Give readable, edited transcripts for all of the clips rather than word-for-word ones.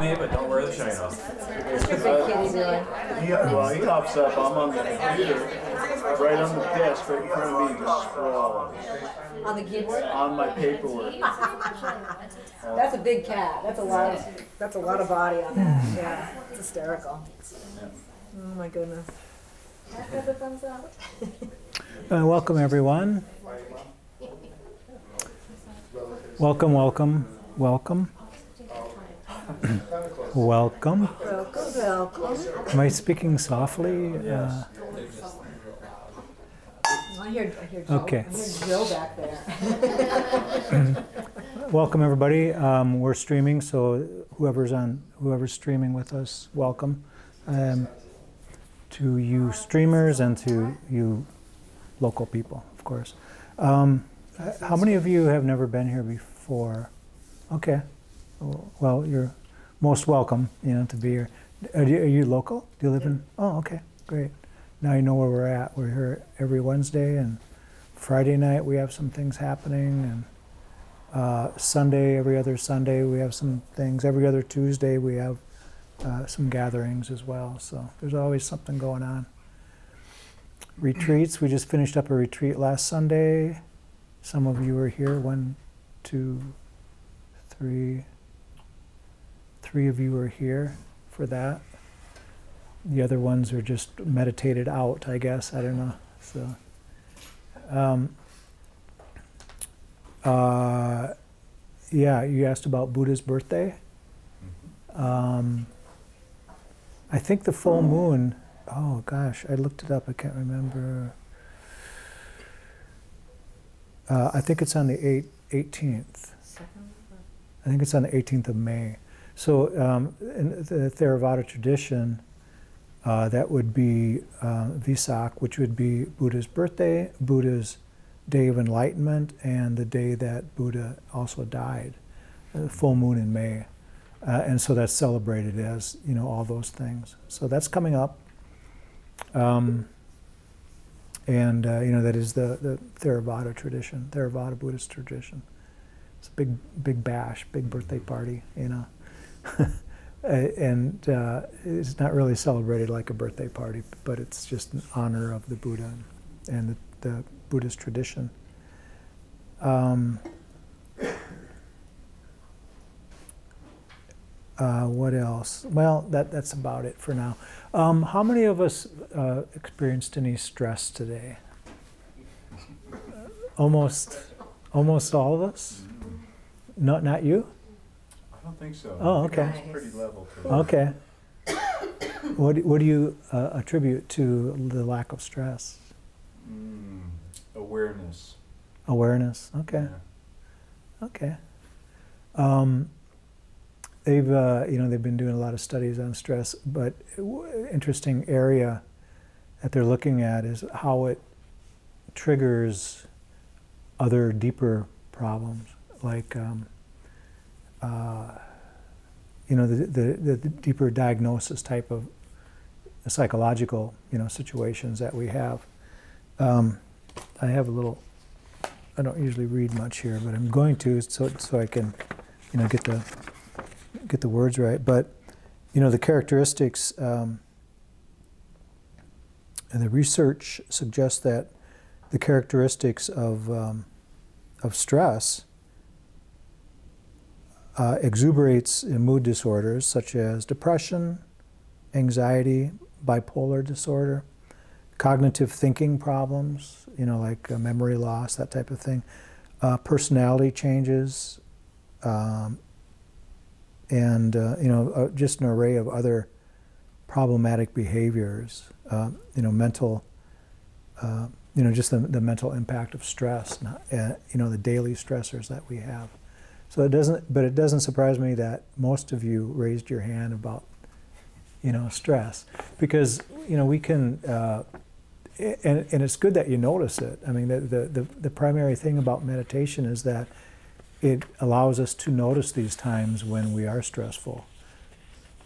me, but don't wear the shine off. What's your big kitty doing? He hops up. I'm on the computer, right on the desk, right in front of me, just scrawling On the keyboard? on my paperwork. That's a big cat. That's a lot of body on that. Yeah, it's hysterical. Oh my goodness. Have the thumbs up. Welcome, everyone. Welcome, welcome, welcome. Welcome. Welcome, welcome. Am I speaking softly? I hear Joe. Okay. I hear Joe back there. Welcome, everybody. We're streaming, so whoever's streaming with us, welcome. To you streamers and to you local people, of course. How many of you have never been here before? Okay. Well, you're most welcome, to be here. Are you local? Do you live in? Oh, okay, great. Now you know where we're at. We're here every Wednesday, and Friday night we have some things happening, and Sunday, every other Sunday we have some things. Every other Tuesday we have some gatherings as well. So there's always something going on. Retreats. We just finished up a retreat last Sunday. Some of you were here. 1, 2, 3. 3 of you were here for that. The other ones are just meditated out, I guess. I don't know. So, yeah, you asked about Buddha's birthday. I think the full moon. Oh gosh, I looked it up. I can't remember. I think it's on the 18th. I think it's on the 18th of May. So in the Theravada tradition, that would be Vesak, which would be Buddha's birthday, Buddha's day of enlightenment, and the day that Buddha also died, the full moon in May. And so that's celebrated as, all those things. So that's coming up. And, that is the Theravada tradition, Theravada Buddhist tradition. It's a big bash, big birthday party, and it's not really celebrated like a birthday party, but it's just in honor of the Buddha and the Buddhist tradition. What else? Well, that's about it for now. How many of us experienced any stress today? Almost all of us? Not you? I don't think so. Oh, okay. It's pretty level. Okay. What do you attribute to the lack of stress? Awareness. Awareness. Okay. Yeah. Okay. They've been doing a lot of studies on stress, but interesting area that they're looking at is how it triggers other deeper problems, like the deeper diagnosis type of psychological situations that we have. I have a little. I don't usually read much here, but I'm going to so I can get the words right. But the characteristics. And the research suggests that the characteristics of stress exuberates in mood disorders such as depression, anxiety, bipolar disorder, cognitive thinking problems, like memory loss, that type of thing, personality changes, and just an array of other problematic behaviors. Mental, just the mental impact of stress, the daily stressors that we have. So it doesn't surprise me that most of you raised your hand about, stress, because, we can, and it's good that you notice it. I mean, the primary thing about meditation is that it allows us to notice these times when we are stressful.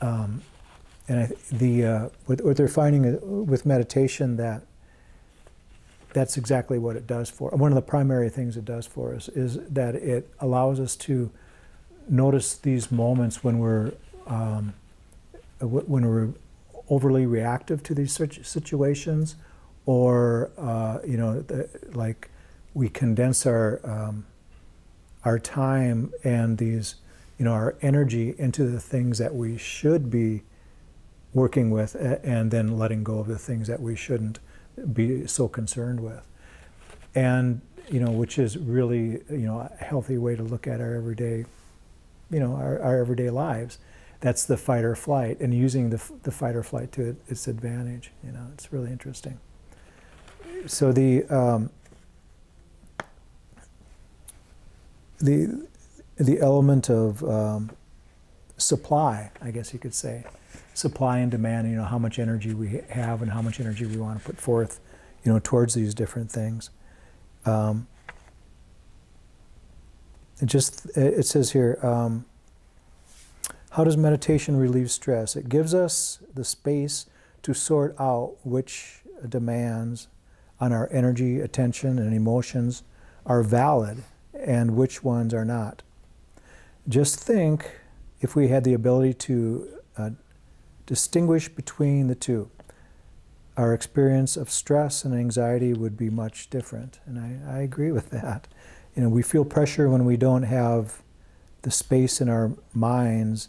And what they're finding with meditation, that's exactly what it does for. One of the primary things it does for us is that it allows us to notice these moments when we're when we're overly reactive to these situations, or like we condense our time and these, our energy into the things that we should be working with, and then letting go of the things that we shouldn't be so concerned with. And which is really a healthy way to look at our everyday, our everyday lives. That's the fight or flight, and using the fight or flight to its advantage. It's really interesting. So the element of supply, I guess you could say, supply and demand. How much energy we have and how much energy we want to put forth, towards these different things. It says here, how does meditation relieve stress? It gives us the space to sort out which demands on our energy, attention, and emotions are valid and which ones are not. Just think if we had the ability to distinguish between the two. Our experience of stress and anxiety would be much different, and I agree with that. We feel pressure when we don't have the space in our minds,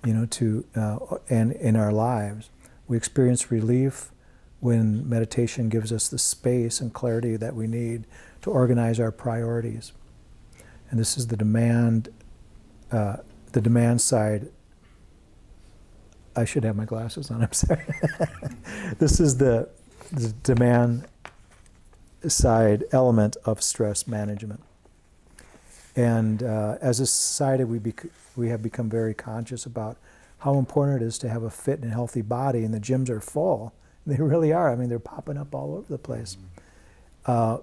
and in our lives. We experience relief when meditation gives us the space and clarity that we need to organize our priorities. And this is the demand side. I should have my glasses on, I'm sorry. This is the demand side element of stress management. And as a society, we have become very conscious about how important it is to have a fit and healthy body, and the gyms are full. They really are. I mean, they're popping up all over the place. And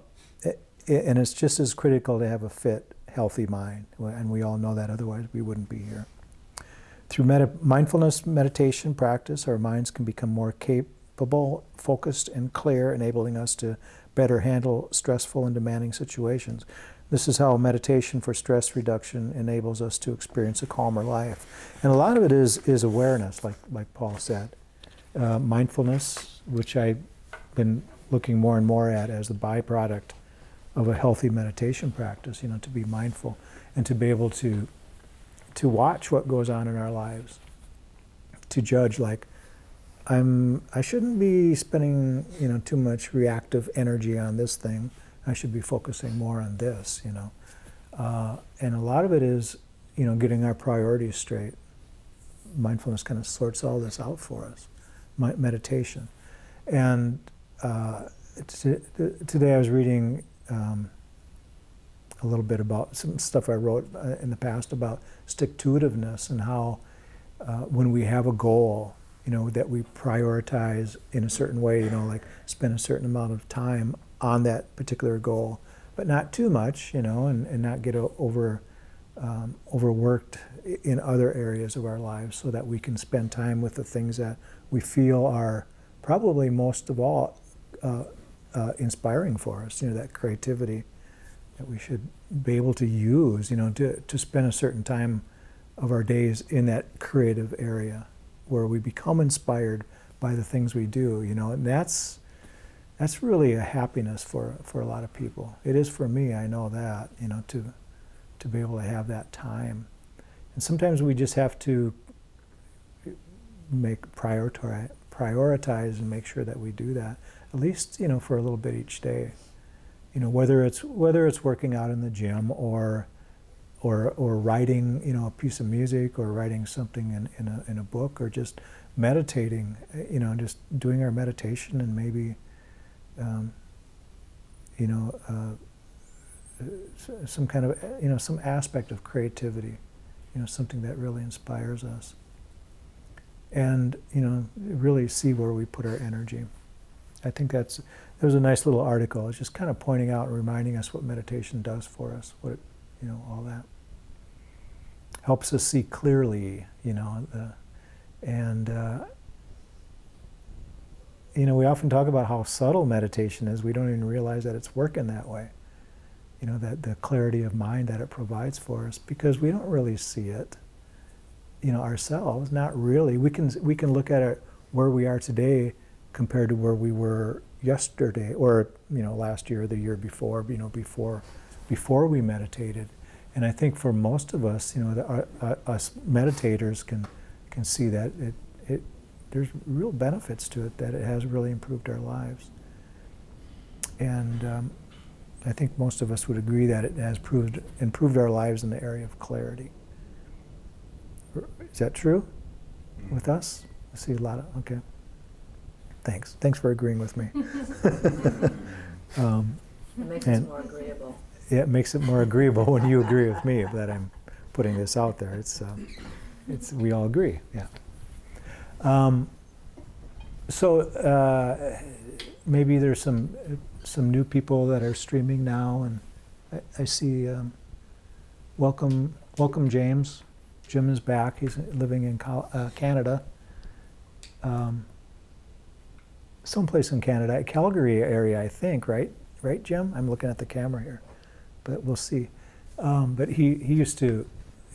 it's just as critical to have a fit, healthy mind, and we all know that, otherwise we wouldn't be here. Through mindfulness meditation practice, our minds can become more capable, focused, and clear, enabling us to better handle stressful and demanding situations. This is how meditation for stress reduction enables us to experience a calmer life. And a lot of it is awareness, like Paul said. Mindfulness, which I've been looking more and more at as the byproduct of a healthy meditation practice, to be mindful and to be able to watch what goes on in our lives, to judge, like, I shouldn't be spending, too much reactive energy on this thing. I should be focusing more on this, and a lot of it is, getting our priorities straight. Mindfulness kind of sorts all this out for us, meditation. And today I was reading a little bit about some stuff I wrote in the past about stick-to-itiveness, and how when we have a goal, that we prioritize in a certain way, like spend a certain amount of time on that particular goal, but not too much, and not get overworked in other areas of our lives, so that we can spend time with the things that we feel are probably most of all inspiring for us, that creativity that we should be able to use, to spend a certain time of our days in that creative area where we become inspired by the things we do, and that's really a happiness for a lot of people. It is for me, I know that, to be able to have that time. And sometimes we just have to prioritize and make sure that we do that, at least, for a little bit each day. Whether it's working out in the gym or writing, a piece of music, or writing something in a book, or just meditating, just doing our meditation, and maybe some kind of, some aspect of creativity, something that really inspires us. And, really see where we put our energy. I think there was a nice little article. It's just kind of pointing out and reminding us what meditation does for us, all that. Helps us see clearly, we often talk about how subtle meditation is. We don't even realize that it's working that way. That the clarity of mind that it provides for us, because we don't really see it. ourselves. Not really. We can look at it where we are today compared to where we were yesterday, or last year, or the year before. Before we meditated. And I think for most of us, us meditators can see that there's real benefits to it, that it has really improved our lives. And I think most of us would agree that it has improved our lives in the area of clarity. Is that true with us? I see a lot of, okay. Thanks. Thanks for agreeing with me. It makes us more agreeable. Yeah, it makes it more agreeable when you agree with me that I'm putting this out there. It's we all agree, yeah. So maybe there's some new people that are streaming now, and I see. Welcome, James. Jim is back. He's living in Canada. Someplace in Canada, Calgary area, I think. Right, Jim? I'm looking at the camera here. But we'll see. But he used to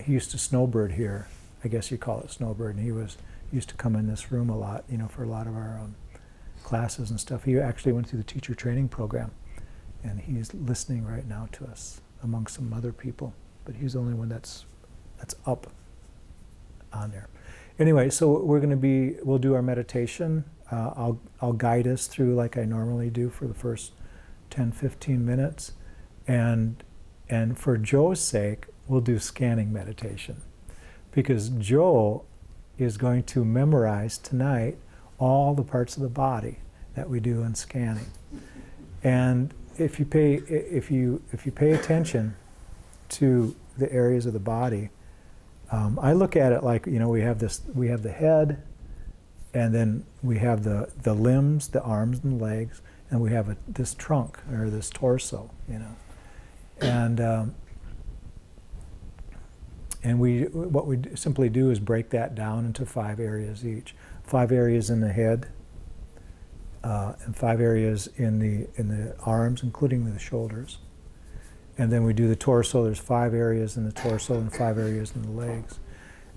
snowbird here. I guess you call it snowbird. And he used to come in this room a lot, for a lot of our classes and stuff. He actually went through the teacher training program, and he's listening right now to us among some other people. But he's the only one that's up on there. Anyway, so we'll do our meditation. I'll guide us through like I normally do for the first 10-15 minutes. And for Joe's sake, we'll do scanning meditation, because Joe is going to memorize tonight all the parts of the body that we do in scanning. And if you pay attention to the areas of the body, I look at it like, we have the head, and then we have the limbs, the arms and legs, and we have this trunk or this torso, And what we simply do is break that down into 5 areas each. 5 areas in the head, and 5 areas in the arms, including the shoulders. And then we do the torso. There's 5 areas in the torso and 5 areas in the legs.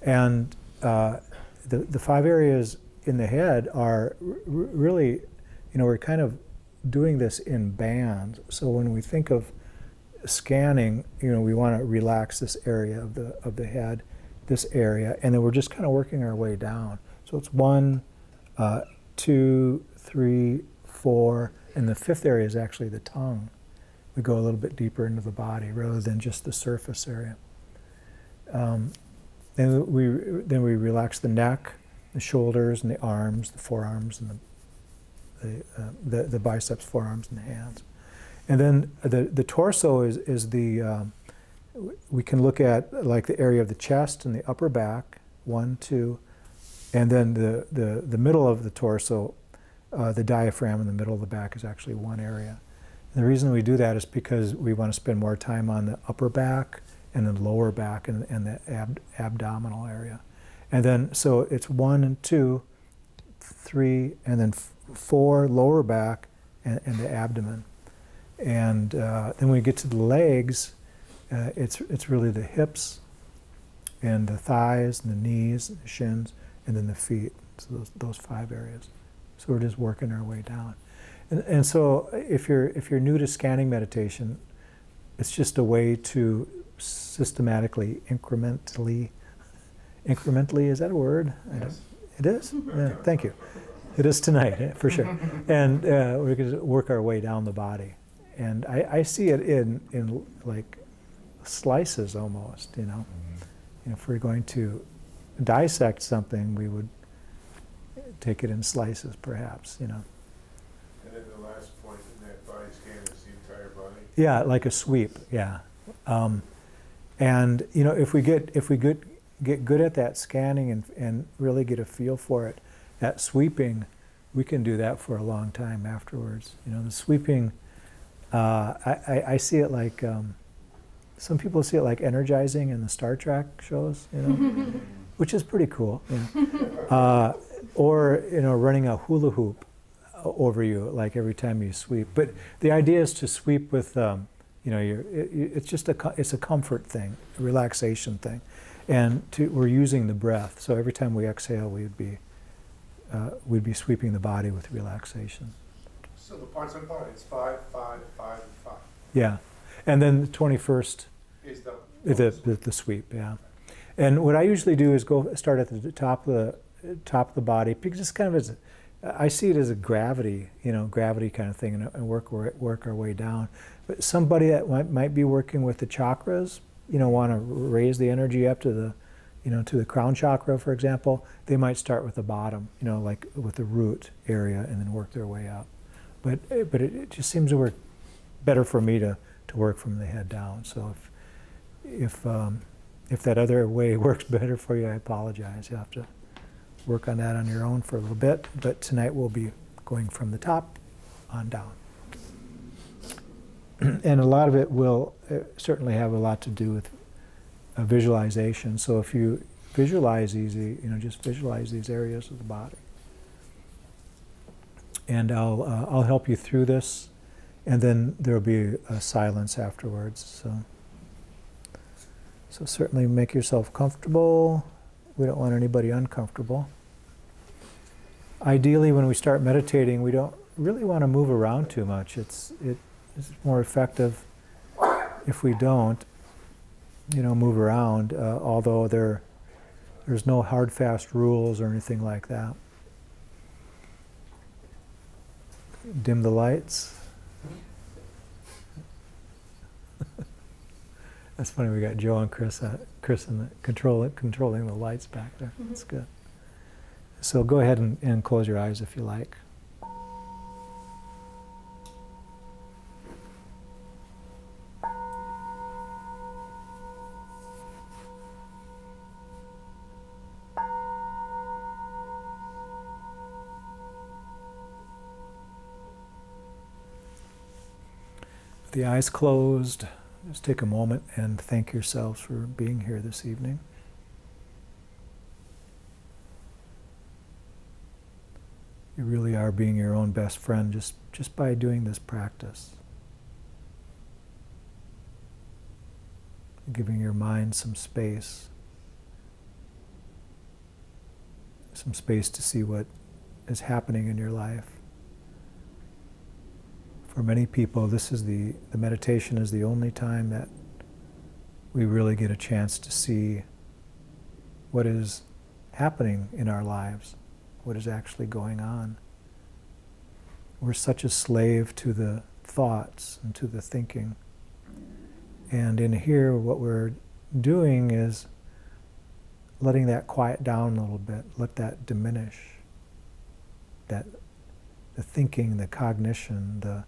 And the 5 areas in the head are really, we're kind of doing this in bands. So when we think of scanning, we want to relax this area of the head, this area, and then we're just kind of working our way down. So it's 1, 2, 3, 4, and the 5th area is actually the tongue. We go a little bit deeper into the body rather than just the surface area. Then we relax the neck, the shoulders, and the arms, the forearms, and the biceps, forearms, and the hands. And then the torso is we can look at like the area of the chest and the upper back, 1, 2, and then the middle of the torso, the diaphragm in the middle of the back is actually 1 area. And the reason we do that is because we want to spend more time on the upper back and the lower back and the abdominal area. And then, so it's 1 and 2, 3, and then 4, lower back and the abdomen. And then when we get to the legs, it's really the hips and the thighs and the knees, and the shins, and then the feet. So those 5 areas. So we're just working our way down. And so if you're new to scanning meditation, it's just a way to systematically, incrementally, is that a word? Yes. It is? Yeah, thank you. It is tonight, for sure. And we're going to work our way down the body. And I see it in like slices almost, If we're going to dissect something, we would take it in slices, perhaps, And then the last point in that body scan is the entire body? Yeah, like a sweep, yeah. And, if we get good at that scanning and really get a feel for it, that sweeping, we can do that for a long time afterwards. The sweeping, I see it like, some people see it like energizing in the Star Trek shows, which is pretty cool. Or, running a hula hoop over you, like every time you sweep. But the idea is to sweep with, it's just it's a comfort thing, a relaxation thing. we're using the breath. So every time we exhale, we'd be sweeping the body with relaxation. So the parts of the body, it's 5, 5, 5, and 5. Yeah, and then the 21st Is the sweep. Yeah, and what I usually do is start at the top of the body, because it's kind of I see it as a gravity kind of thing, and work our way down. But somebody that might be working with the chakras, want to raise the energy up to the to the crown chakra, for example, they might start with the bottom, like with the root area, and then work their way up. But it just seems to work better for me to work from the head down. So if that other way works better for you, I apologize. You have to work on that on your own for a little bit. But tonight we'll be going from the top on down. And a lot of it will certainly have a lot to do with visualization. So if you visualize these, just visualize these areas of the body. And I'll help you through this, and then there'll be a silence afterwards. So certainly make yourself comfortable. We don't want anybody uncomfortable. Ideally, when we start meditating, we don't really want to move around too much. It's more effective if we don't, move around, although there's no hard, fast rules or anything like that. Dim the lights. That's funny, we got Joe and Chris in controlling the lights back there. That's good. So go ahead and close your eyes if you like. With the eyes closed, just take a moment and thank yourselves for being here this evening. You really are being your own best friend just by doing this practice. Giving your mind some space to see what is happening in your life. For many people, this is the meditation is the only time that we really get a chance to see what is happening in our lives, what is actually going on. We're such a slave to the thoughts and to the thinking. And in here, what we're doing is letting that quiet down a little bit, let that diminish. The thinking, the cognition, the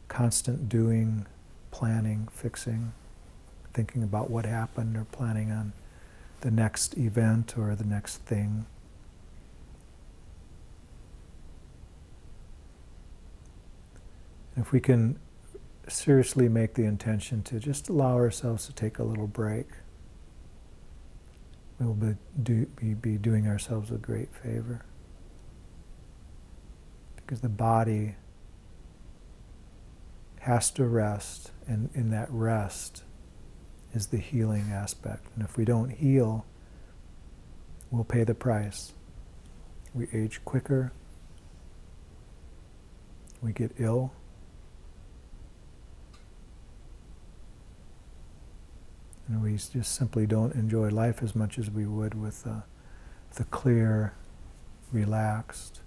constant doing, planning, fixing, thinking about what happened or planning on the next event or the next thing. If we can seriously make the intention to just allow ourselves to take a little break, we will be doing ourselves a great favor. Because the body has to rest, and in that rest is the healing aspect. And if we don't heal, we'll pay the price. We age quicker, we get ill, and we just simply don't enjoy life as much as we would with the clear, relaxed,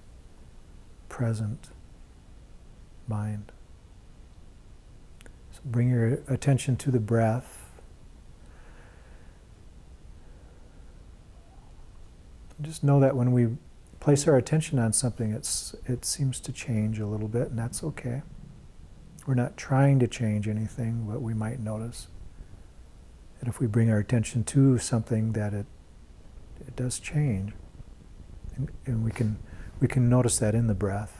present mind. So bring your attention to the breath. Just know that when we place our attention on something, it seems to change a little bit, and that's okay. We're not trying to change anything, but we might notice that if we bring our attention to something, that it does change, and we can notice that in the breath.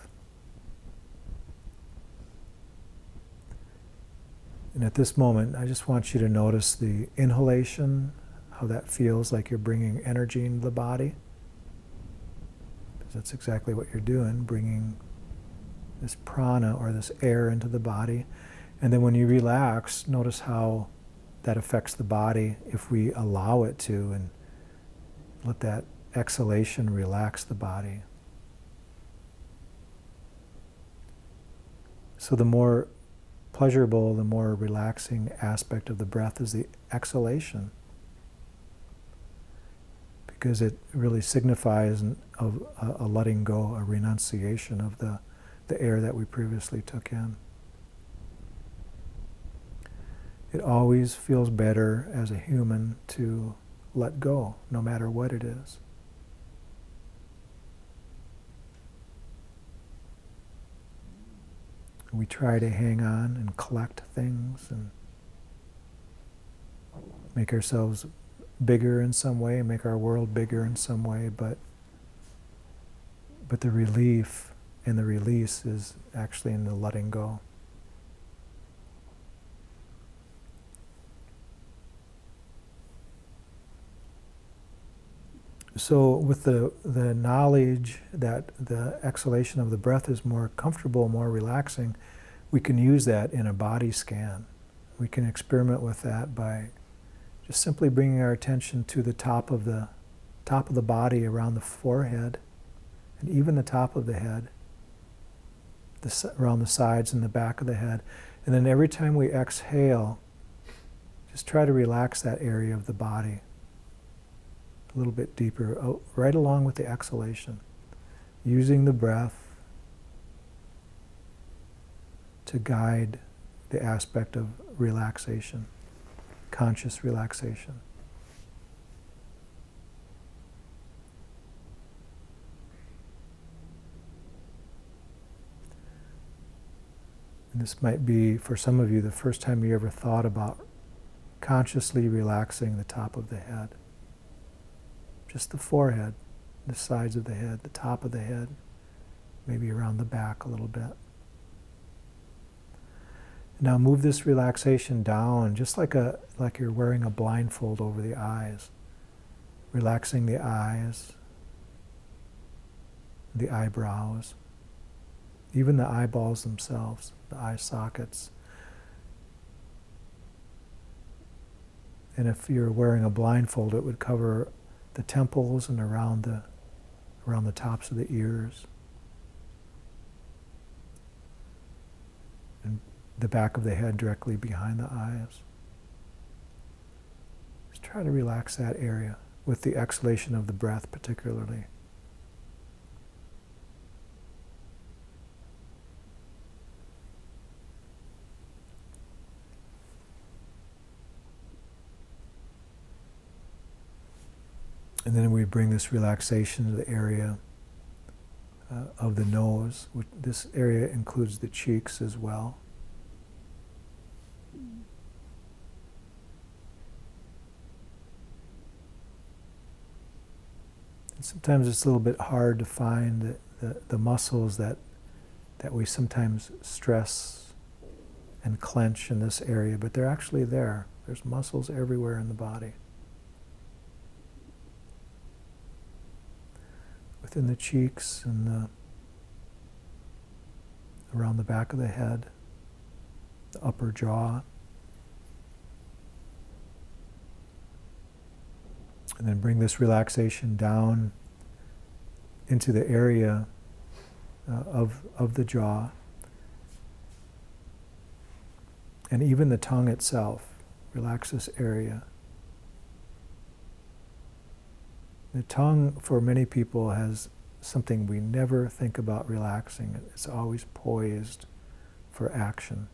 And at this moment, I just want you to notice the inhalation, how that feels like you're bringing energy into the body. Because that's exactly what you're doing, bringing this prana or this air into the body. And then when you relax, notice how that affects the body if we allow it to, and let that exhalation relax the body. So the more pleasurable, the more relaxing aspect of the breath is the exhalation, because it really signifies a letting go, a renunciation of the air that we previously took in. It always feels better as a human to let go, no matter what it is. We try to hang on and collect things and make ourselves bigger in some way, make our world bigger in some way, but the relief and the release is actually in the letting go. So with the knowledge that the exhalation of the breath is more comfortable, more relaxing, we can use that in a body scan. We can experiment with that by just simply bringing our attention to the top of the body, around the forehead, and even the top of the head, around the sides and the back of the head. And then every time we exhale, just try to relax that area of the body a little bit deeper, right along with the exhalation, using the breath to guide the aspect of relaxation, conscious relaxation. And this might be, for some of you, the first time you ever thought about consciously relaxing the top of the head. Just the forehead, the sides of the head, the top of the head, maybe around the back a little bit. Now move this relaxation down, just like you're wearing a blindfold over the eyes. Relaxing the eyes, the eyebrows, even the eyeballs themselves, the eye sockets. And if you're wearing a blindfold, it would cover the temples and around the tops of the ears, and the back of the head directly behind the eyes. Just try to relax that area with the exhalation of the breath particularly. And then we bring this relaxation to the area of the nose. This area includes the cheeks as well. And sometimes it's a little bit hard to find the muscles that we sometimes stress and clench in this area, but they're actually there. There's muscles everywhere in the body. Within the cheeks and around the back of the head, the upper jaw. And then bring this relaxation down into the area of the jaw. And even the tongue itself. Relax this area. The tongue, for many people, has something we never think about relaxing. It's always poised for action.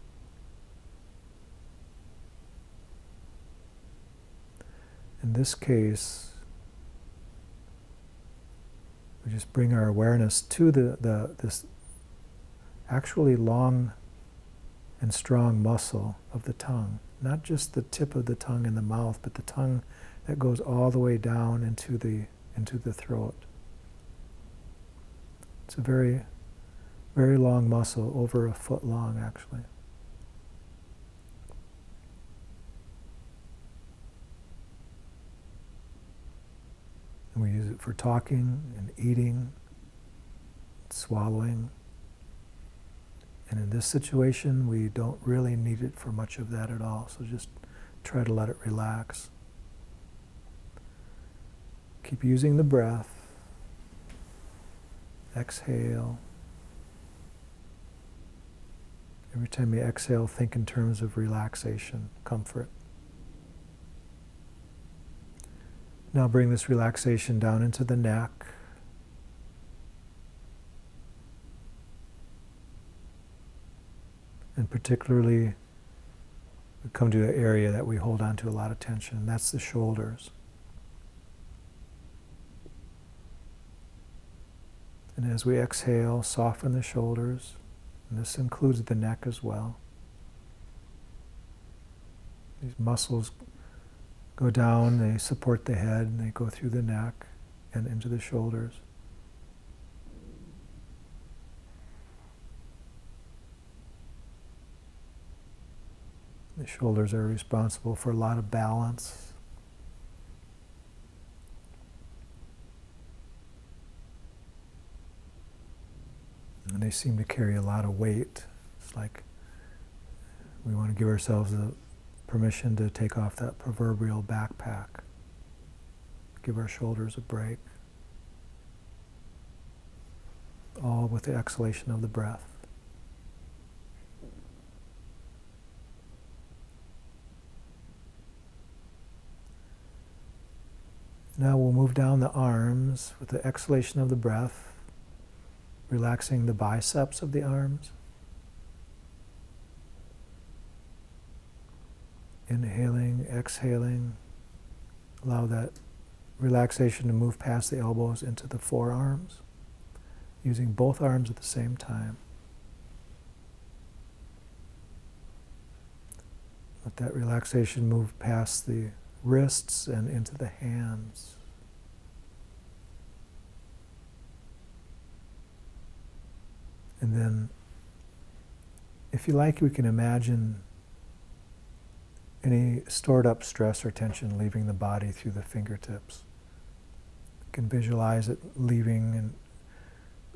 In this case, we just bring our awareness to this actually long and strong muscle of the tongue. Not just the tip of the tongue in the mouth, but the tongue that goes all the way down into the throat. It's a very, very long muscle, over a foot long actually. And we use it for talking and eating, swallowing. And in this situation, we don't really need it for much of that at all. So just try to let it relax. Keep using the breath. Exhale. Every time you exhale, think in terms of relaxation, comfort. Now bring this relaxation down into the neck. And particularly, we come to an area that we hold on to a lot of tension, and that's the shoulders. And as we exhale, soften the shoulders, and this includes the neck as well. These muscles go down, they support the head, and they go through the neck and into the shoulders. The shoulders are responsible for a lot of balance. And they seem to carry a lot of weight. It's like we want to give ourselves the permission to take off that proverbial backpack. Give our shoulders a break. All with the exhalation of the breath. Now we'll move down the arms with the exhalation of the breath, relaxing the biceps of the arms. Inhaling, exhaling. Allow that relaxation to move past the elbows into the forearms, using both arms at the same time. Let that relaxation move past the wrists and into the hands. And then, if you like, we can imagine any stored up stress or tension leaving the body through the fingertips. You can visualize it leaving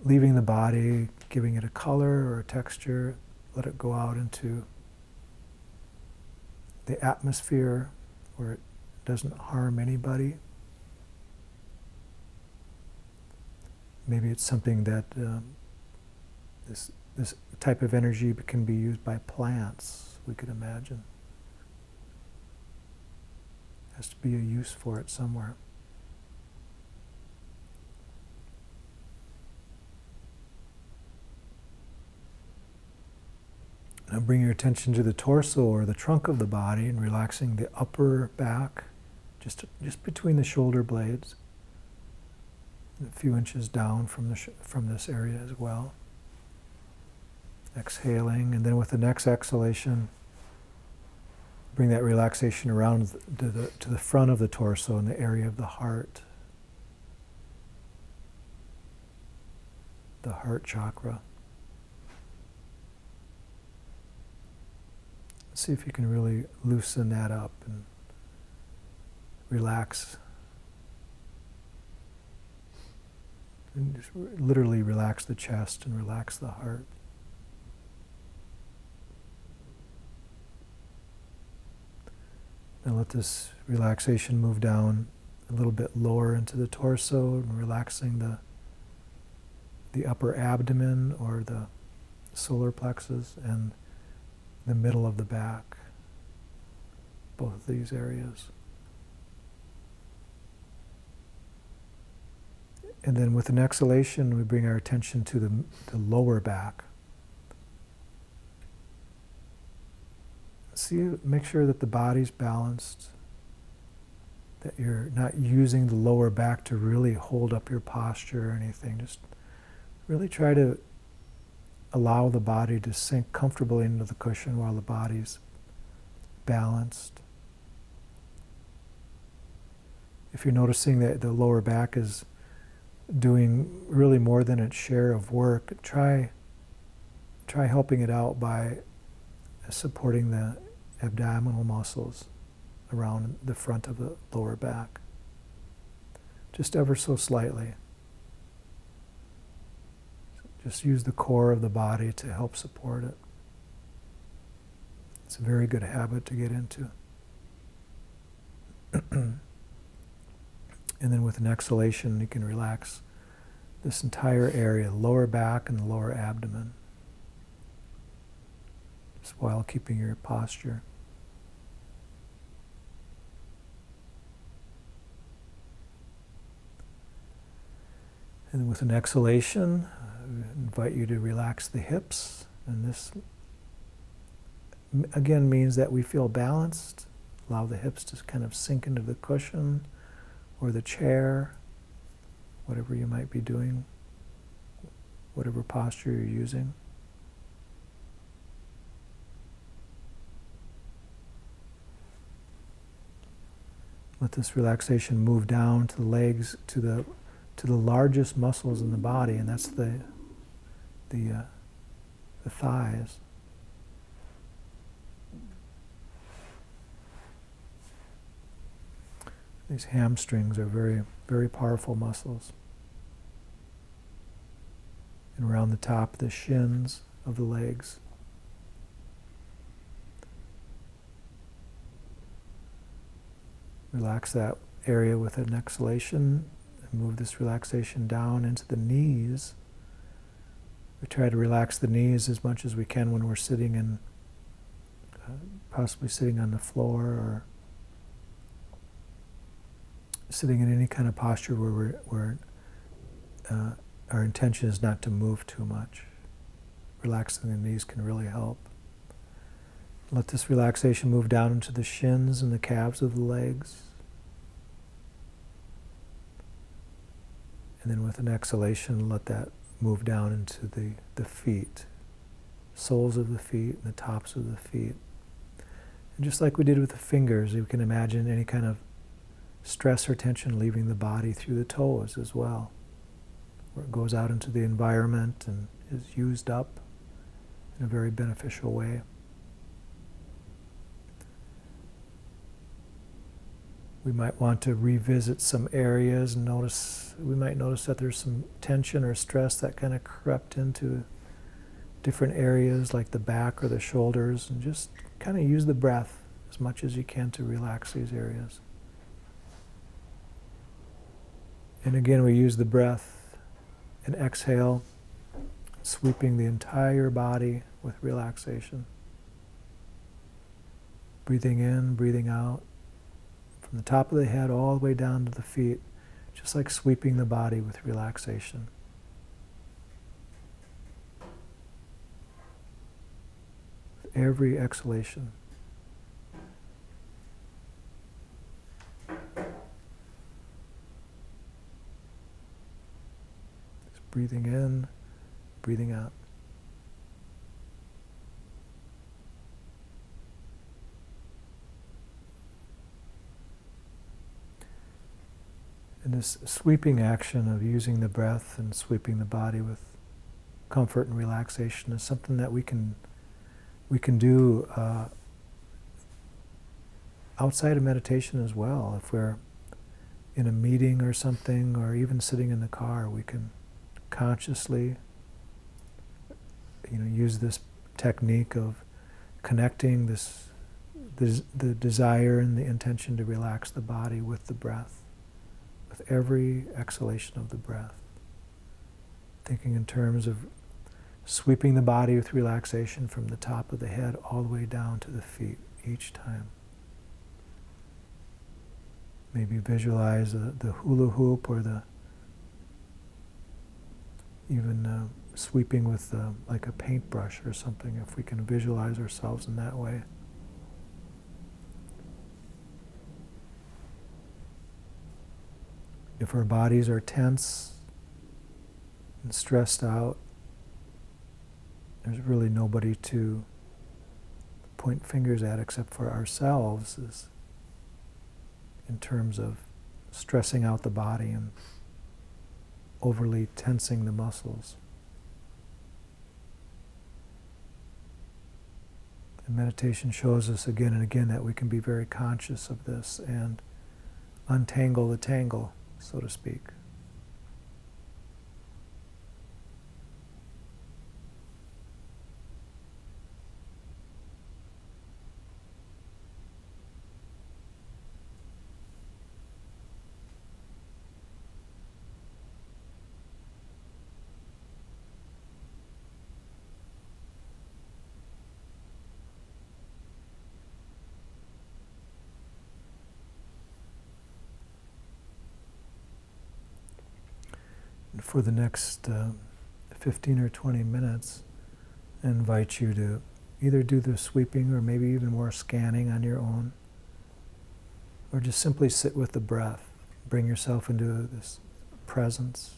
the body, giving it a color or a texture. Let it go out into the atmosphere where it doesn't harm anybody. Maybe it's something that this type of energy can be used by plants, we could imagine. Has to be a use for it somewhere. Now bring your attention to the torso or the trunk of the body and relaxing the upper back, just between the shoulder blades, and a few inches down from this area as well. Exhaling, and then with the next exhalation, bring that relaxation around to the front of the torso in the area of the heart chakra. See if you can really loosen that up and relax. And just literally relax the chest and relax the heart. Now let this relaxation move down a little bit lower into the torso and relaxing the upper abdomen or the solar plexus and the middle of the back, both of these areas. And then with an exhalation, we bring our attention to the lower back. Make sure that the body's balanced, that you're not using the lower back to really hold up your posture or anything. Just really try to allow the body to sink comfortably into the cushion while the body's balanced. If you're noticing that the lower back is doing really more than its share of work, try helping it out by supporting the abdominal muscles around the front of the lower back, just ever so slightly. Just use the core of the body to help support it. It's a very good habit to get into. And then with an exhalation, you can relax this entire area, lower back and the lower abdomen, just while keeping your posture. And with an exhalation, I invite you to relax the hips. And this, again, means that we feel balanced. Allow the hips to kind of sink into the cushion or the chair, whatever you might be doing, whatever posture you're using. Let this relaxation move down to the legs, to the largest muscles in the body, and that's the thighs. These hamstrings are very, very powerful muscles. And around the top, the shins of the legs. Relax that area with an exhalation. Move this relaxation down into the knees. We try to relax the knees as much as we can when we're sitting in, possibly sitting on the floor or sitting in any kind of posture where our intention is not to move too much. Relaxing the knees can really help. Let this relaxation move down into the shins and the calves of the legs. And then with an exhalation, let that move down into the feet, soles of the feet and the tops of the feet. And just like we did with the fingers, you can imagine any kind of stress or tension leaving the body through the toes as well, where it goes out into the environment and is used up in a very beneficial way. We might want to revisit some areas and we might notice that there's some tension or stress that kind of crept into different areas like the back or the shoulders, and just kind of use the breath as much as you can to relax these areas. And again, we use the breath and exhale, sweeping the entire body with relaxation. Breathing in, breathing out. From the top of the head all the way down to the feet, just like sweeping the body with relaxation. With every exhalation. Just breathing in, breathing out. And this sweeping action of using the breath and sweeping the body with comfort and relaxation is something that we can do outside of meditation as well. If we're in a meeting or something, or even sitting in the car, we can consciously, use this technique of connecting the desire and the intention to relax the body with the breath. With every exhalation of the breath. Thinking in terms of sweeping the body with relaxation from the top of the head all the way down to the feet each time. Maybe visualize the hula hoop or even sweeping with like a paintbrush or something, if we can visualize ourselves in that way. If our bodies are tense and stressed out, there's really nobody to point fingers at except for ourselves, in terms of stressing out the body and overly tensing the muscles. And meditation shows us again and again that we can be very conscious of this and untangle the tangle, so to speak. for the next 15 or 20 minutes, I invite you to either do the sweeping or maybe even more scanning on your own, or just simply sit with the breath. Bring yourself into this presence,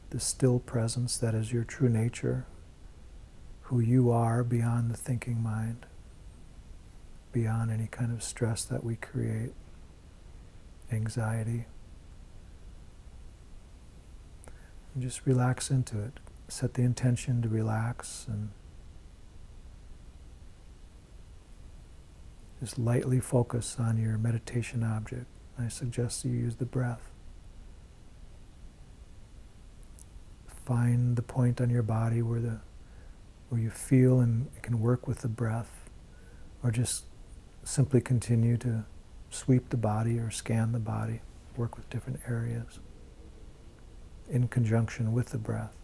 this still presence that is your true nature, who you are beyond the thinking mind, beyond any kind of stress that we create, anxiety. And just relax into it. Set the intention to relax and just lightly focus on your meditation object. I suggest you use the breath. Find the point on your body where you feel and can work with the breath, or just simply continue to sweep the body or scan the body, work with different areas in conjunction with the breath.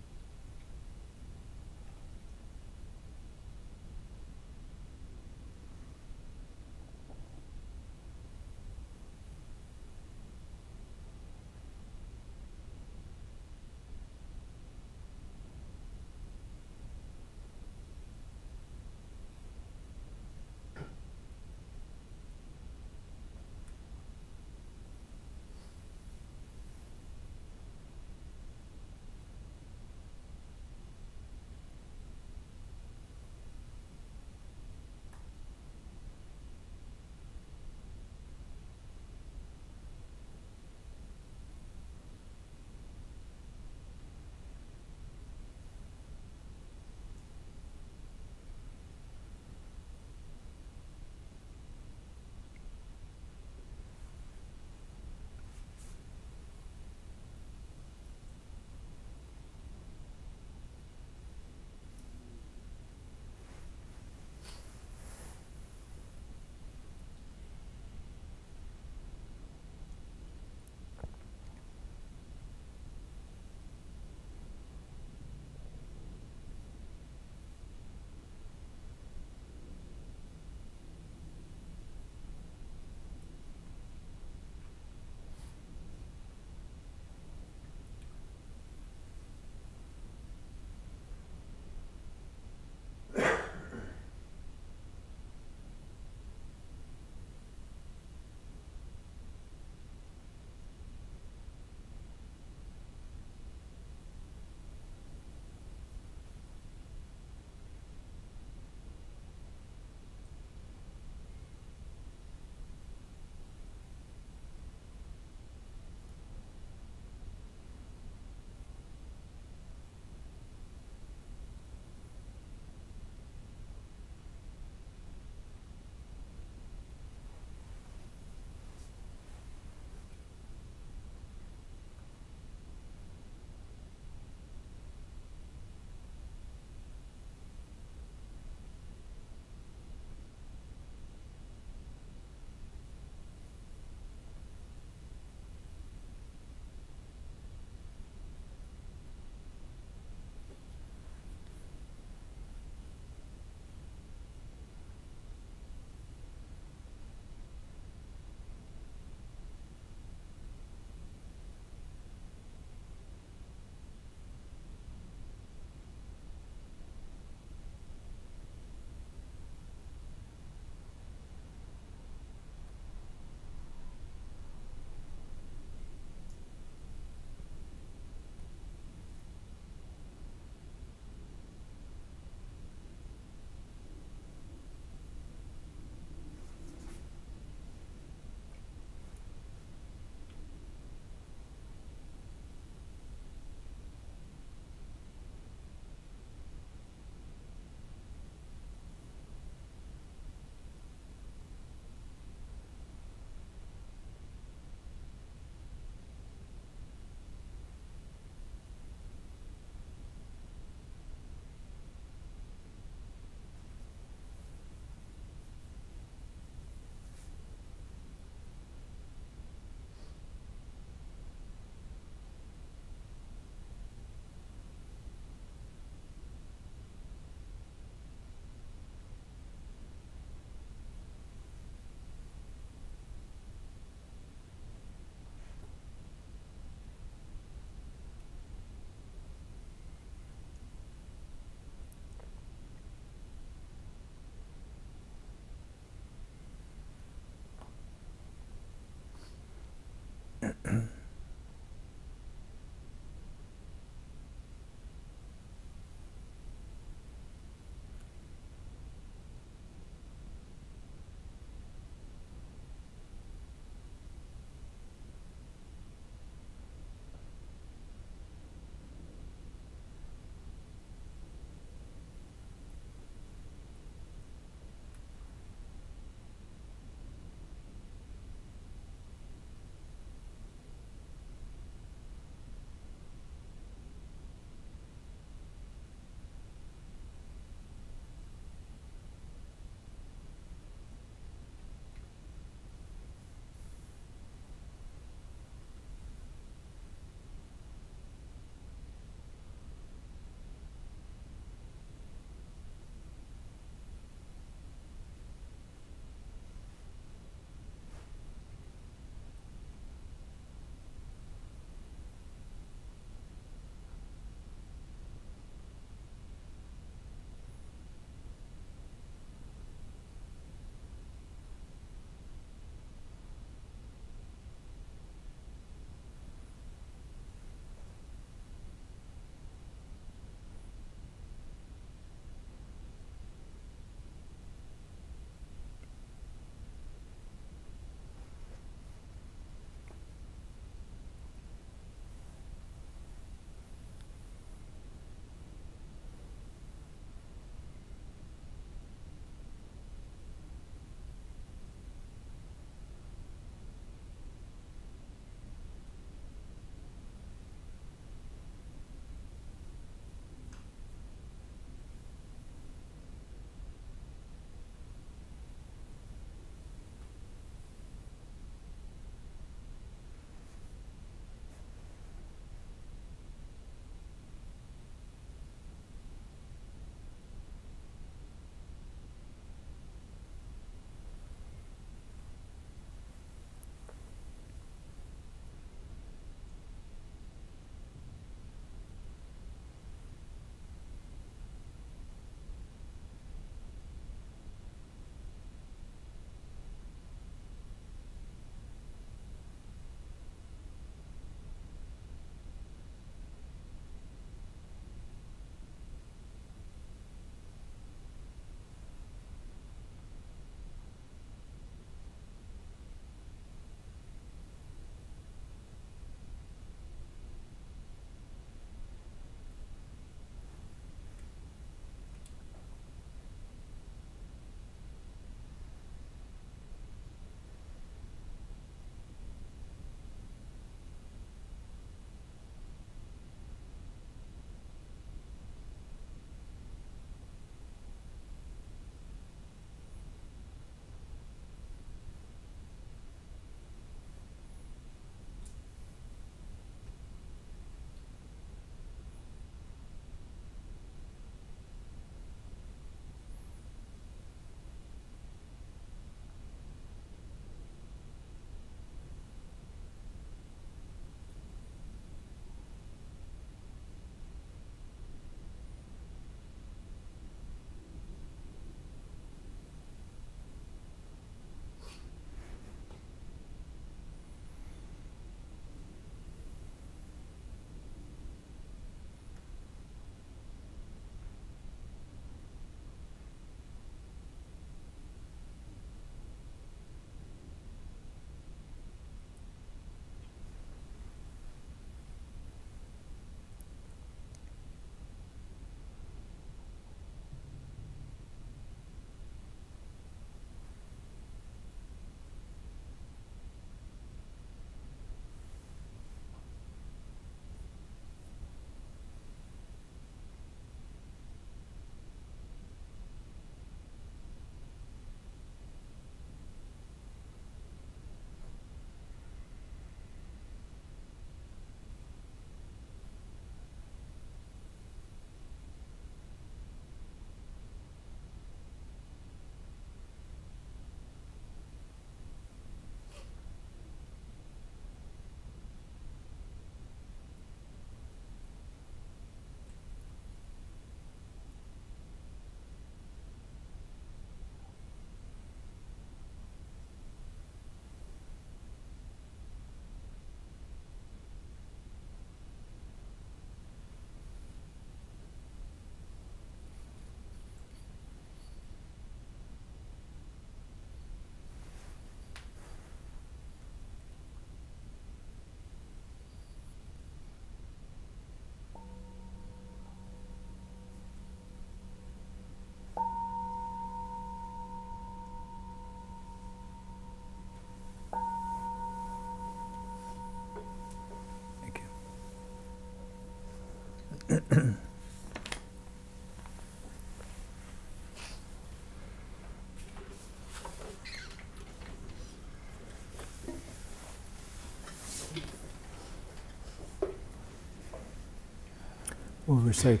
We'll recite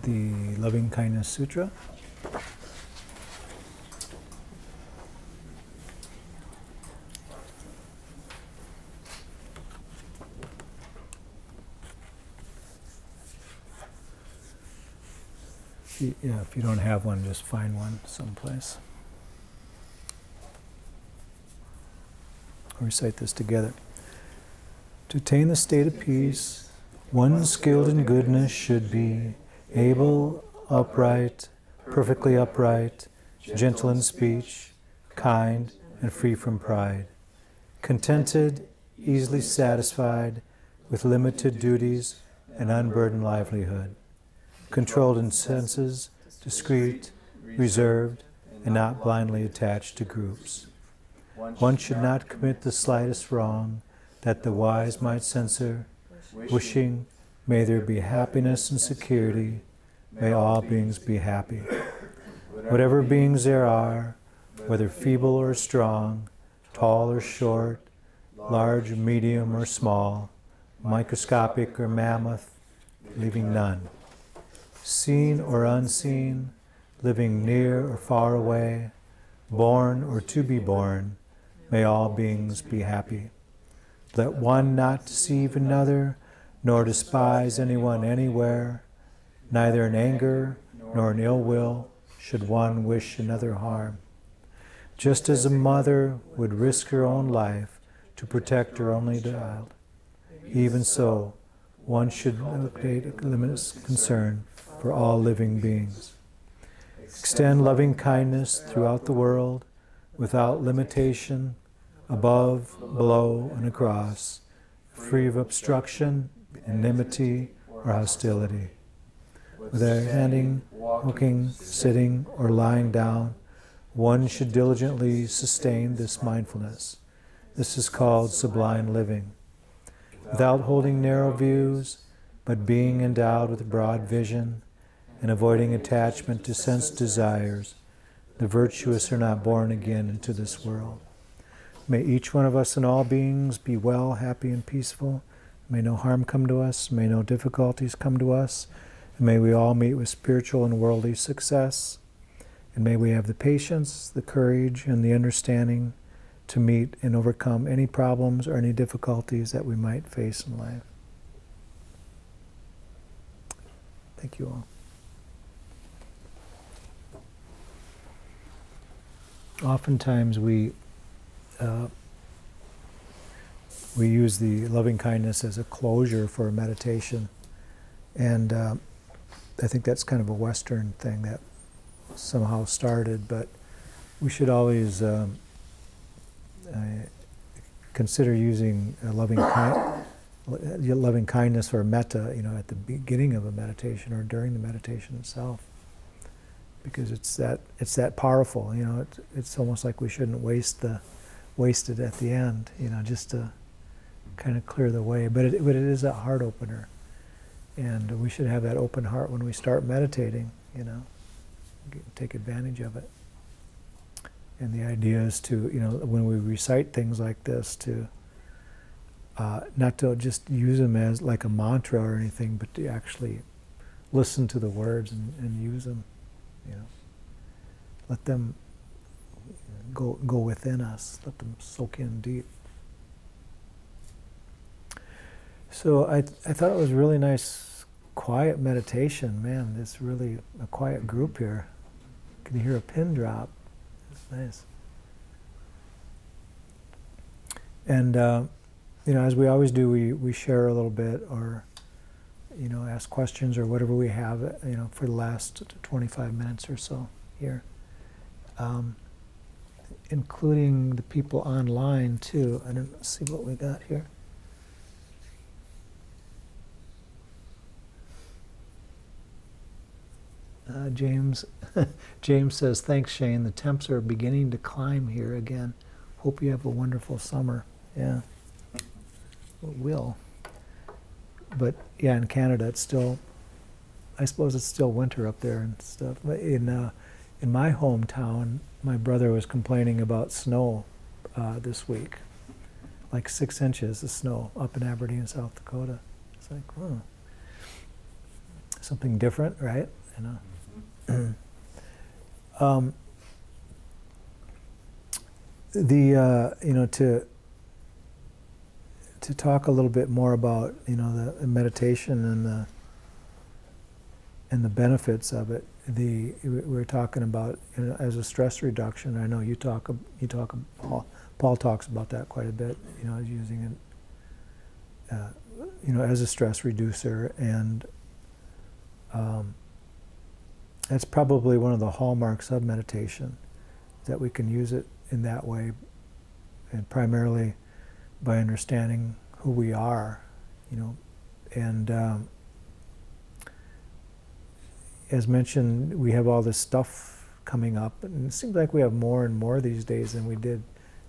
the Loving Kindness Sutra. Yeah, if you don't have one, just find one someplace. We'll recite this together. To attain the state of peace, one skilled in goodness should be able, upright, perfectly upright, gentle in speech, kind, and free from pride, contented, easily satisfied, with limited duties and unburdened livelihood, controlled in senses, discreet, reserved, and not blindly attached to groups. One should not commit the slightest wrong, that the wise might censor, wishing, may there be happiness and security, may all beings be happy. Whatever beings there are, whether feeble or strong, tall or short, large, medium, or small, microscopic or mammoth, leaving none. Seen or unseen, living near or far away, born or to be born, may all beings be happy. Let one not deceive another, nor despise anyone anywhere, neither in anger nor in ill will should one wish another harm. Just as a mother would risk her own life to protect her only child, even so, one should cultivate limitless concern for all living beings. Extend loving kindness throughout the world, without limitation, above, below, and across, free of obstruction, enmity, or hostility. Whether standing, walking, sitting, or lying down, one should diligently sustain this mindfulness. This is called sublime living. Without holding narrow views, but being endowed with broad vision, and avoiding attachment to sense desires, the virtuous are not born again into this world. May each one of us and all beings be well, happy, and peaceful. May no harm come to us. May no difficulties come to us. And may we all meet with spiritual and worldly success. And may we have the patience, the courage, and the understanding to meet and overcome any problems or any difficulties that we might face in life. Thank you all. Oftentimes we use the loving kindness as a closure for a meditation, and I think that's kind of a Western thing that somehow started, but we should always consider using loving kindness or metta, at the beginning of a meditation or during the meditation itself, because it's that powerful. It's almost like we shouldn't waste it at the end, just to kind of clear the way. But it is a heart opener, and we should have that open heart when we start meditating. Take advantage of it. And the idea is to, when we recite things like this, to not to just use them as like a mantra or anything, but to actually listen to the words and use them. Let them go within us. Let them soak in deep. So I thought it was a really nice, quiet meditation. Man, it's really a quiet group here. Can you hear a pin drop? It's nice. And as we always do, we share a little bit, or ask questions or whatever we have, for the last 25 minutes or so here, including the people online too. And let's see what we got here. James says, thanks, Shane. The temps are beginning to climb here again. Hope you have a wonderful summer. Yeah, it will. But yeah, in Canada it's still I suppose it's still winter up there and stuff. But in my hometown, my brother was complaining about snow this week, like 6 inches of snow up in Aberdeen, South Dakota. It's like, oh, something different, right? You know. You know, to talk a little bit more about, you know, the meditation and the benefits of it. We're talking about, you know, as a stress reduction. I know you talk. Paul talks about that quite a bit. You know, using it, you know, as a stress reducer, and that's probably one of the hallmarks of meditation, that we can use it in that way, and primarily by understanding who we are, you know, and as mentioned, we have all this stuff coming up, and it seems like we have more and more these days than we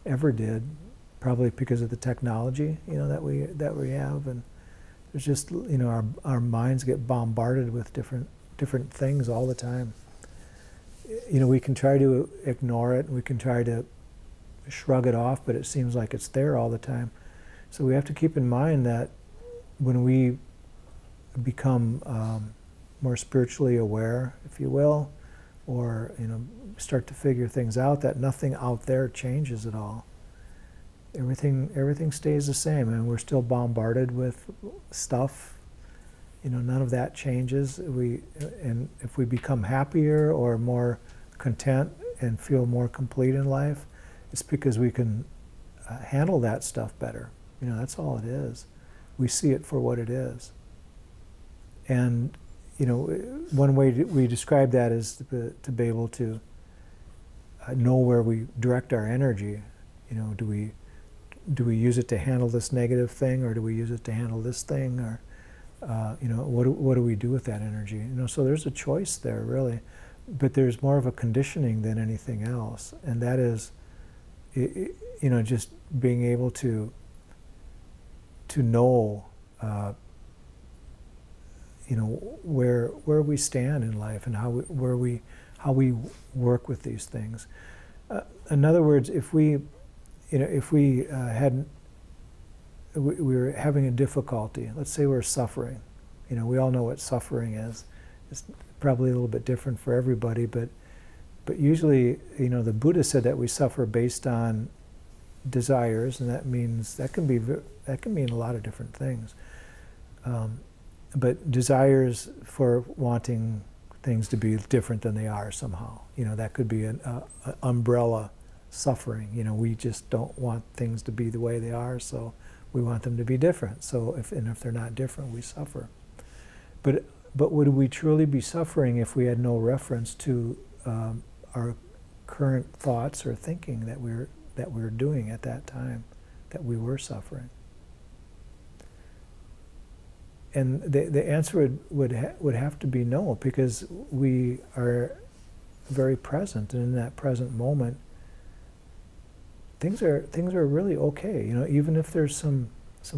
ever did, probably because of the technology, you know, that we have, and there's just, you know, our minds get bombarded with different things all the time. You know, we can try to ignore it, we can try to shrug it off, but it seems like it's there all the time. So we have to keep in mind that when we become more spiritually aware, if you will, or, you know, start to figure things out, that nothing out there changes at all. Everything stays the same, and we're still bombarded with stuff. You know, none of that changes. And if we become happier or more content and feel more complete in life, it's because we can handle that stuff better. You know, that's all it is. We see it for what it is. And, you know, one way we describe that is to be able to know where we direct our energy. You know, do we use it to handle this negative thing, or do we use it to handle this thing, or you know, what do we do with that energy? You know, so there's a choice there, really, but there's more of a conditioning than anything else, and that is, you know, just being able to know, you know, where we stand in life and how we work with these things. In other words, if we were having a difficulty, let's say we're suffering. You know, we all know what suffering is. It's probably a little bit different for everybody, but usually, you know, the Buddha said that we suffer based on desires, and that can mean a lot of different things. But desires for wanting things to be different than they are somehow. You know, that could be an umbrella suffering. You know, we just don't want things to be the way they are, so we want them to be different. So if they're not different, we suffer. But would we truly be suffering if we had no reference to our current thoughts or thinking that we're doing at that time, that we were suffering? And the answer would have to be no, because we are very present, and in that present moment, things are really okay. You know, even if there's some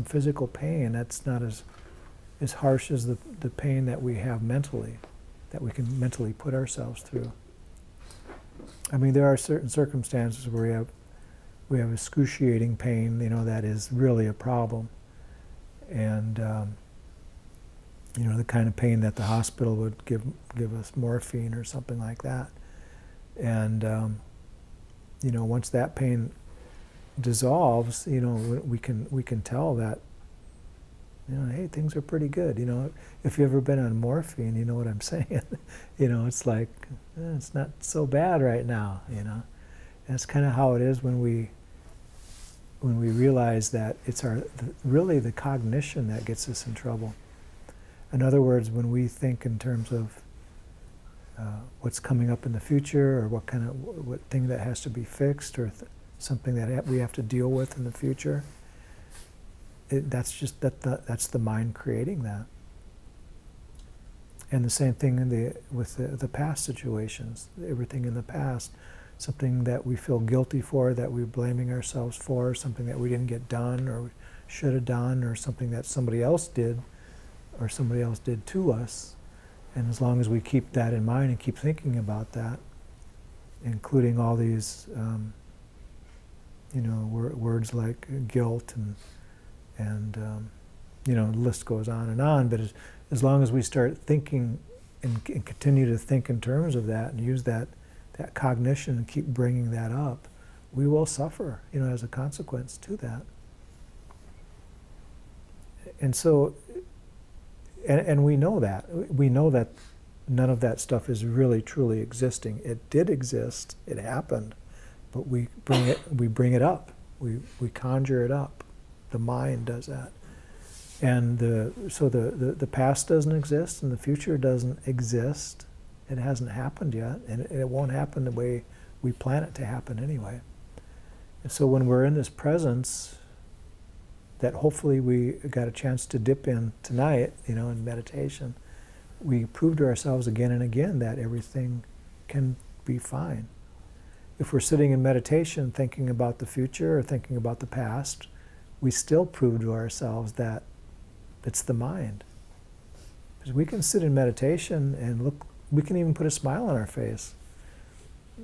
physical pain, that's not as harsh as the pain that we have mentally, that we can mentally put ourselves through. I mean, there are certain circumstances where we have excruciating pain, you know, that is really a problem, and you know, the kind of pain that the hospital would give us morphine or something like that, and you know, once that pain dissolves, you know, we can tell that, you know, hey, things are pretty good. You know, if you've ever been on morphine, you know what I'm saying. You know, it's like, it's not so bad right now, you know. And it's kind of how it is when we realize that it's really the cognition that gets us in trouble. In other words, when we think in terms of what's coming up in the future, or what thing that has to be fixed, or something that we have to deal with in the future, that's the mind creating that. And the same thing with the past situations. Everything in the past, something that we feel guilty for, that we're blaming ourselves for, something that we didn't get done or should have done, or something that somebody else did or somebody else did to us, And as long as we keep that in mind and keep thinking about that, including all these, words like guilt and the list goes on. But as long as we start thinking and continue to think in terms of that and use that cognition and keep bringing that up, we will suffer, as a consequence to that. And so, and we know that. We know that none of that stuff is really truly existing. It did exist, it happened, but we bring it up. We conjure it up. The mind does that. And so the past doesn't exist and the future doesn't exist. It hasn't happened yet, and it won't happen the way we plan it to happen anyway. And so when we're in this presence that hopefully we got a chance to dip in tonight, in meditation, we prove to ourselves again and again that everything can be fine. If we're sitting in meditation thinking about the future or thinking about the past, we still prove to ourselves that it's the mind. Because we can sit in meditation and look, we can even put a smile on our face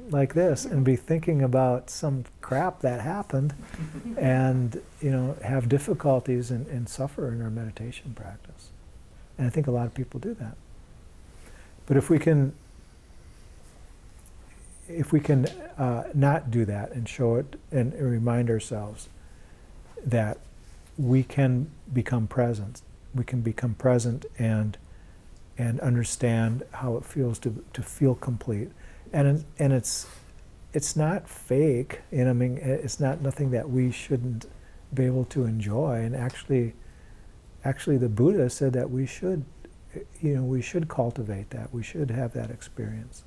like this and be thinking about some crap that happened and have difficulties and suffer in our meditation practice. And I think a lot of people do that. But if we can not do that and show it and remind ourselves that we can become present, and understand how it feels to feel complete, and it's not fake, it's not nothing that we shouldn't be able to enjoy. And actually the Buddha said that we should cultivate that. We should have that experience.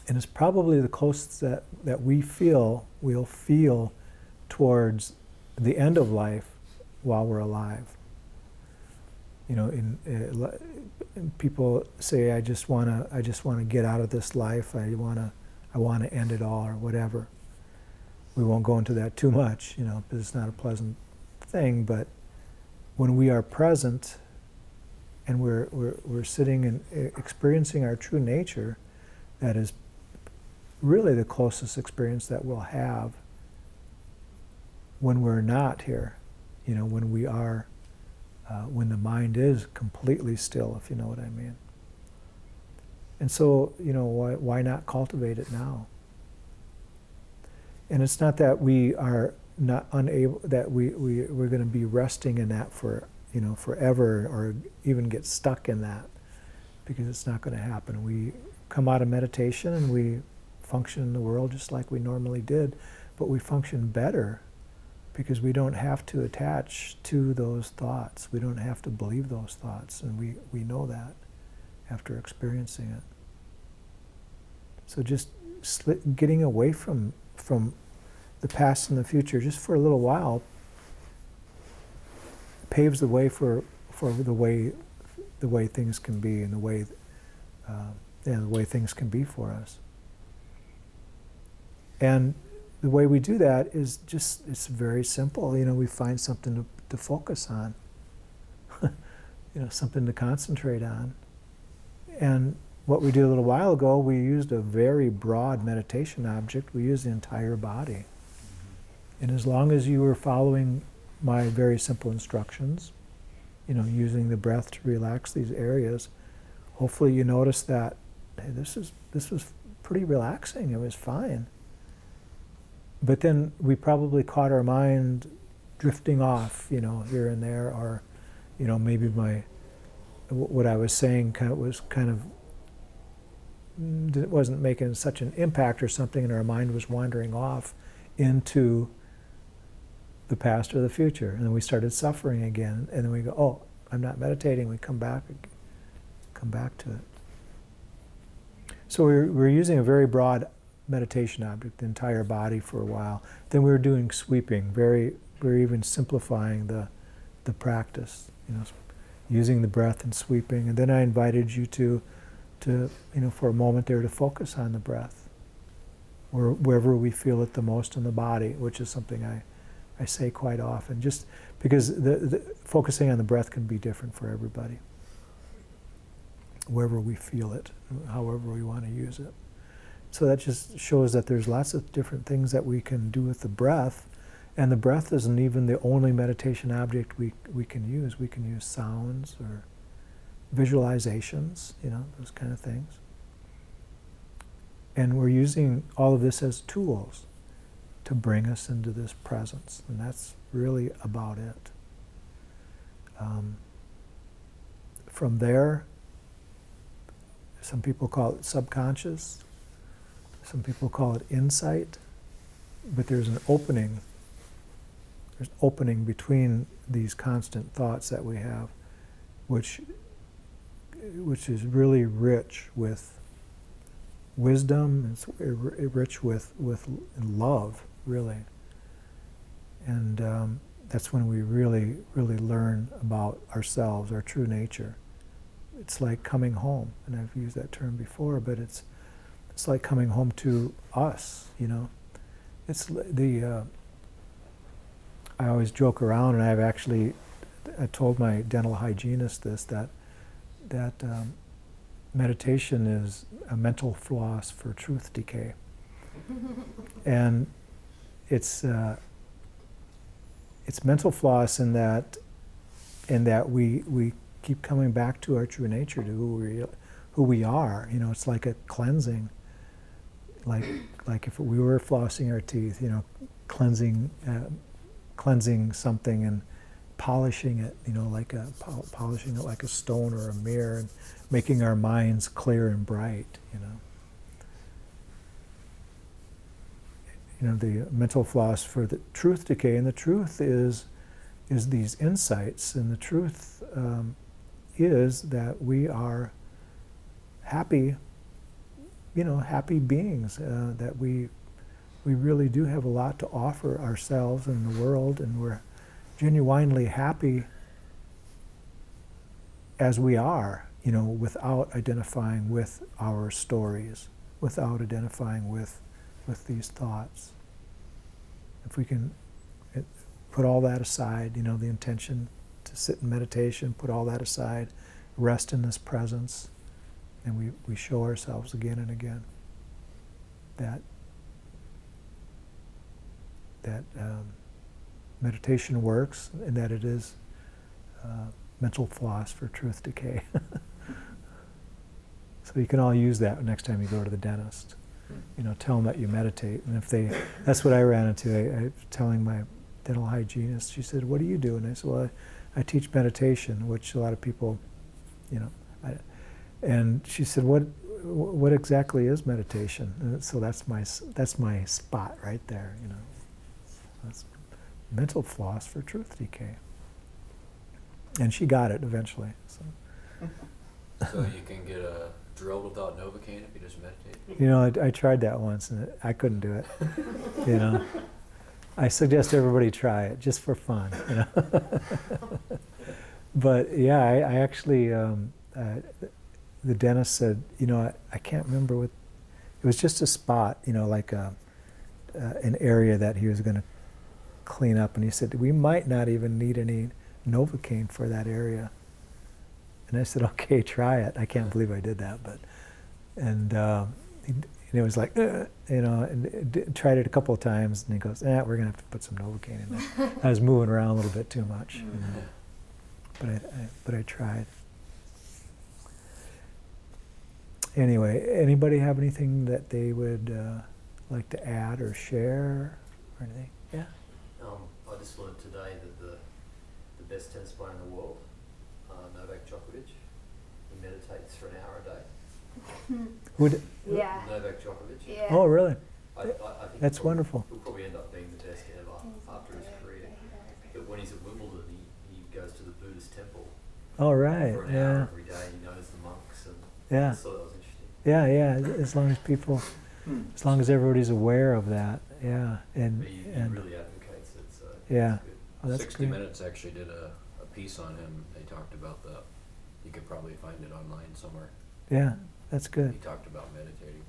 And it's probably the closest that we'll feel towards the end of life while we're alive. People say, I just want to get out of this life. I want to end it all, or whatever. We won't go into that too much, because it's not a pleasant thing. But when we are present and we're sitting and experiencing our true nature, that is really the closest experience that we'll have when we're not here, when we are, when the mind is completely still, if you know what I mean. And so, why not cultivate it now? And it's not that we are not unable, that we're going to be resting in that for, forever, or even get stuck in that, because it's not going to happen. We come out of meditation and we function in the world just like we normally did, but we function better because we don't have to attach to those thoughts. We don't have to believe those thoughts, and we know that after experiencing it. So just getting away from the past and the future just for a little while paves the way for the way things can be, and the way things can be for us. And the way we do that is just, it's very simple. We find something to focus on, something to concentrate on. And what we did a little while ago, we used a very broad meditation object. We used the entire body. And as long as you were following my very simple instructions, using the breath to relax these areas, hopefully you notice that, hey, this was pretty relaxing. It was fine. But then we probably caught our mind drifting off, here and there, or, maybe what I was saying wasn't making such an impact or something, and our mind was wandering off into the past or the future. And then we started suffering again, and then we go, oh, I'm not meditating. We come back to it. So we're using a very broad meditation object, the entire body, for a while. Then we were doing sweeping. We're even simplifying the practice, using the breath and sweeping. And then I invited you to for a moment there, to focus on the breath, or wherever we feel it the most in the body, which is something I I say quite often, just because the focusing on the breath can be different for everybody. wherever we feel it, however we want to use it. So that just shows that there's lots of different things that we can do with the breath, and the breath isn't even the only meditation object we can use. We can use sounds or visualizations, those kind of things. And we're using all of this as tools to bring us into this presence, and that's really about it. From there, some people call it subconscious, some people call it insight, but there's an opening. There's an opening between these constant thoughts that we have, which is really rich with wisdom. It's rich with love, really. And that's when we really, really learn about ourselves, our true nature. It's like coming home, and I've used that term before, but it's like coming home to us, It's I always joke around, and I told my dental hygienist this, that meditation is a mental floss for truth decay. And it's mental floss in that we keep coming back to our true nature, to who we are. It's like a cleansing, like if we were flossing our teeth, cleansing something and polishing it, polishing it like a stone or a mirror, and making our minds clear and bright. The mental floss for the truth decay, and the truth is these insights, and the truth is that we are happy, happy beings, that we really do have a lot to offer ourselves and the world, and we're genuinely happy as we are, without identifying with our stories, without identifying with these thoughts. If we can put all that aside, the intention to sit in meditation, put all that aside, rest in this presence, and we show ourselves again and again that meditation works, and that it is mental floss for truth decay. So you can all use that next time you go to the dentist. Tell them that you meditate. And that's what I ran into. I was telling my dental hygienist, she said, "What do you do?" And I said, "Well, I teach meditation," which a lot of people, and she said, "What exactly is meditation?" And so that's my spot right there. That's mental floss for truth decay. And she got it eventually. So you can get drilled without Novocaine if you just meditate? I tried that once and I couldn't do it. I suggest everybody try it just for fun. But yeah, I actually, the dentist said, I can't remember what, it was just a spot, like an area that he was going to clean up, and he said, we might not even need any Novocaine for that area. And I said, okay, try it. I can't believe I did that, and it was like, and tried it a couple of times, and he goes, we're going to have to put some Novocaine in there. I was moving around a little bit too much, but I tried. Anyway, anybody have anything that they would like to add or share or anything? Yeah? I just learned today that the best tennis player in the world, Novak Djokovic, he meditates for an hour a day. Would Yeah. Novak Djokovic. Yeah. Oh, really? I think That's wonderful. He'll probably end up being the best ever after his career. But when he's at Wimbledon, he goes to the Buddhist temple Oh, right. for an hour every day. He knows the monks, and Yeah. I thought that was interesting. Yeah. As long as people, as long as everybody's aware of that. Yeah. But And he really advocates it, so Yeah. it's good. oh, that's 60 great. Minutes actually did a piece on him. They talked about you could probably find it online somewhere. Yeah, that's good. He talked about meditating.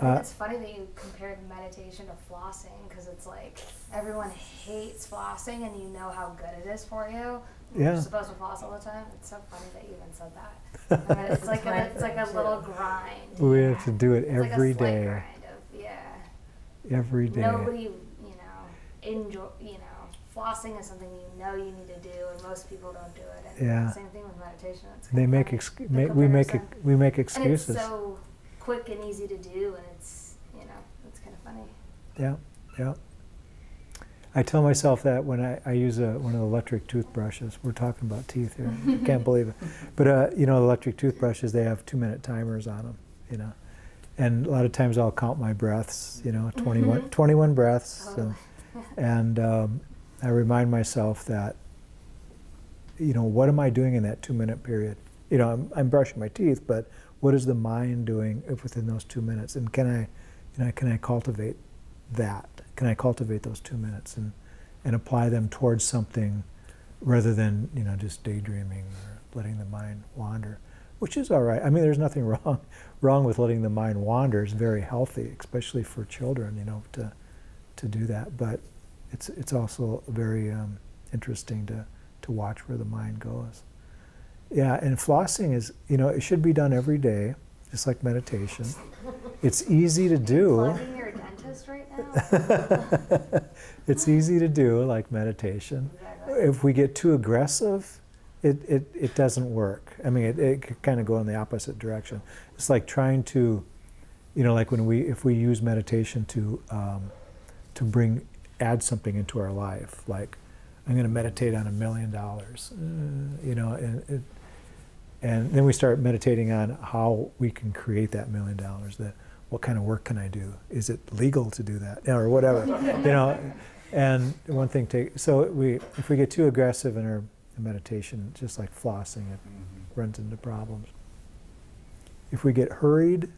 It's funny that you compared meditation to flossing, because it's like everyone hates flossing, and you know how good it is for you. Yeah. You're supposed to floss all the time. It's so funny that you even said that. I mean, it's like a little grind. We have to do it It's like every a slight day. grind of, Every day. Nobody, enjoy. Flossing is something you need to do, and most people don't do it. And Yeah. same thing with meditation. It's They kind of make funny, the we make comparison. we make And it's excuses. so quick and easy to do, and it's kind of funny. Yeah, yeah. I tell myself that when I use one of the electric toothbrushes. We're talking about teeth here. Can't believe it. But the electric toothbrushes, they have 2-minute timers on them. And a lot of times I'll count my breaths. 21 breaths. Totally. And I remind myself that, what am I doing in that 2-minute period? I'm brushing my teeth, but what is the mind doing within those 2 minutes? And can I cultivate that? Can I cultivate those 2 minutes and apply them towards something rather than, just daydreaming or letting the mind wander, which is all right. I mean, there's nothing wrong with letting the mind wander. It's very healthy, especially for children, to do that. But it's also very interesting to watch where the mind goes. Yeah, and flossing is, it should be done every day, just like meditation. It's easy to do. Plugging your dentist right now? It's easy to do, like meditation. Exactly. If we get too aggressive, it doesn't work. I mean, it could kind of go in the opposite direction. It's like trying to, like if we use meditation to add something into our life, like I'm going to meditate on $1 million, and then we start meditating on how we can create that $1 million. What kind of work can I do? Is it legal to do that, or whatever, And one thing so if we get too aggressive in our meditation, just like flossing, it runs into problems. If we get hurried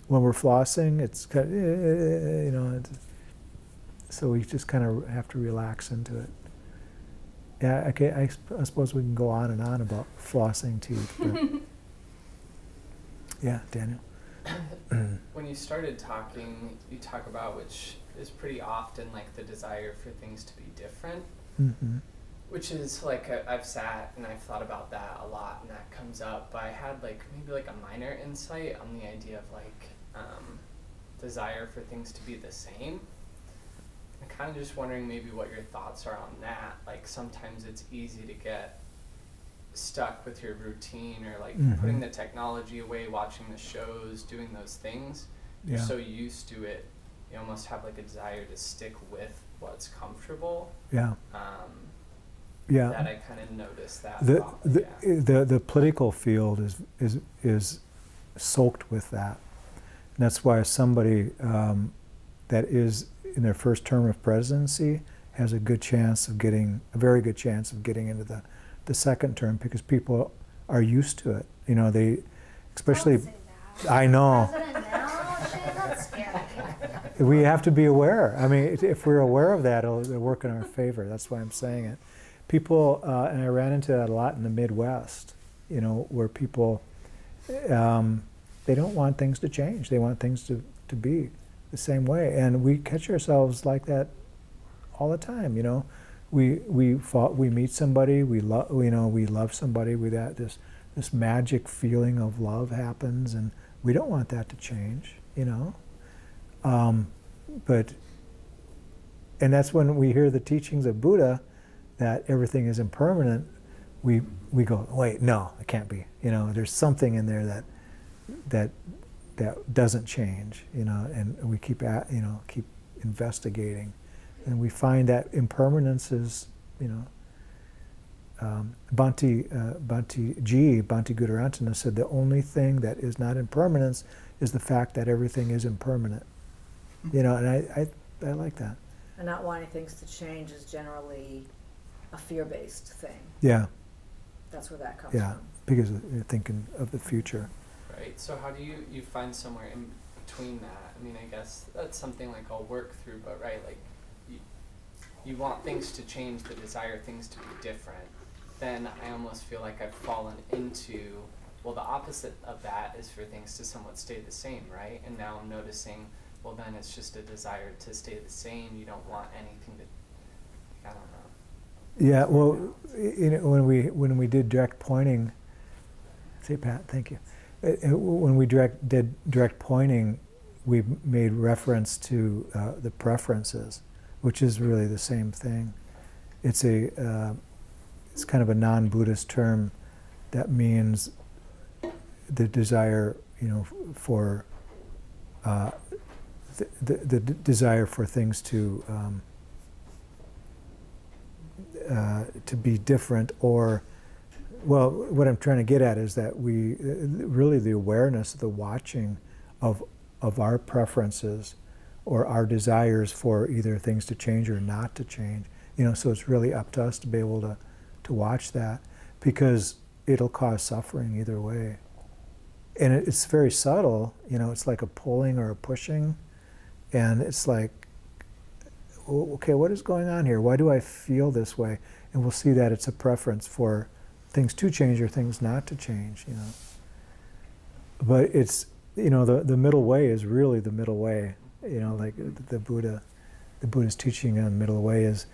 when we're flossing, it's kind of, so we just kind of have to relax into it. Yeah, okay, I suppose we can go on and on about flossing teeth. But yeah, Daniel. When you started talking, you talk about, which is pretty often, like the desire for things to be different, which is like I've sat and I've thought about that a lot, and that comes up. But I had maybe a minor insight on the idea of desire for things to be the same. I'm kind of just wondering maybe what your thoughts are on that. Like sometimes it's easy to get stuck with your routine, or putting the technology away, watching the shows, doing those things. You're so used to it, you almost have a desire to stick with what's comfortable. Yeah. That I kind of noticed that. The political field is soaked with that. And that's why somebody that is in their first term of presidency has a very good chance of getting into the second term, because people are used to it. They, especially, Don't say that. I know. President now? Shit, that's scary. We have to be aware. I mean, if we're aware of that, it'll work in our favor. That's why I'm saying it. People, and I ran into that a lot in the Midwest, where people, they don't want things to change. They want things to be the same way. And we catch ourselves like that all the time, We meet somebody, we love somebody, this magic feeling of love happens, and we don't want that to change, But that's when we hear the teachings of Buddha, that everything is impermanent. We go, wait, no, it can't be. There's something in there that doesn't change. And we keep investigating. And we find that impermanence is, Bhante Gudarantana said the only thing that is not impermanence is the fact that everything is impermanent. And I like that. And not wanting things to change is generally a fear-based thing. Yeah. That's where that comes Yeah, from. because you're thinking of the future. Right. So how do you find somewhere in between that? I mean, I guess that's something I'll work through, but right, you want things to change, the desire things to be different. Then I almost feel like I've fallen into well, the opposite of that is for things to somewhat stay the same, right? And now I'm noticing, well, then it's just a desire to stay the same. You don't want anything to, I don't know. Yeah, well, you know, when we did direct pointing, say Pat, thank you. When we did direct pointing, we made reference to the preferences, which is really the same thing. It's it's kind of a non-Buddhist term that means the desire, you know, for the desire for things to be different, or, well, what I'm trying to get at is that we really the awareness, the watching of our preferences or our desires for either things to change or not to change. You know, so it's really up to us to be able to watch that, because it'll cause suffering either way. And it's very subtle, you know, it's like a pulling or a pushing, and it's like, okay, what is going on here? Why do I feel this way? And we'll see that it's a preference for things to change or things not to change, you know. But it's, you know, the middle way is really the middle way. You know, like the Buddha's teaching on middle way is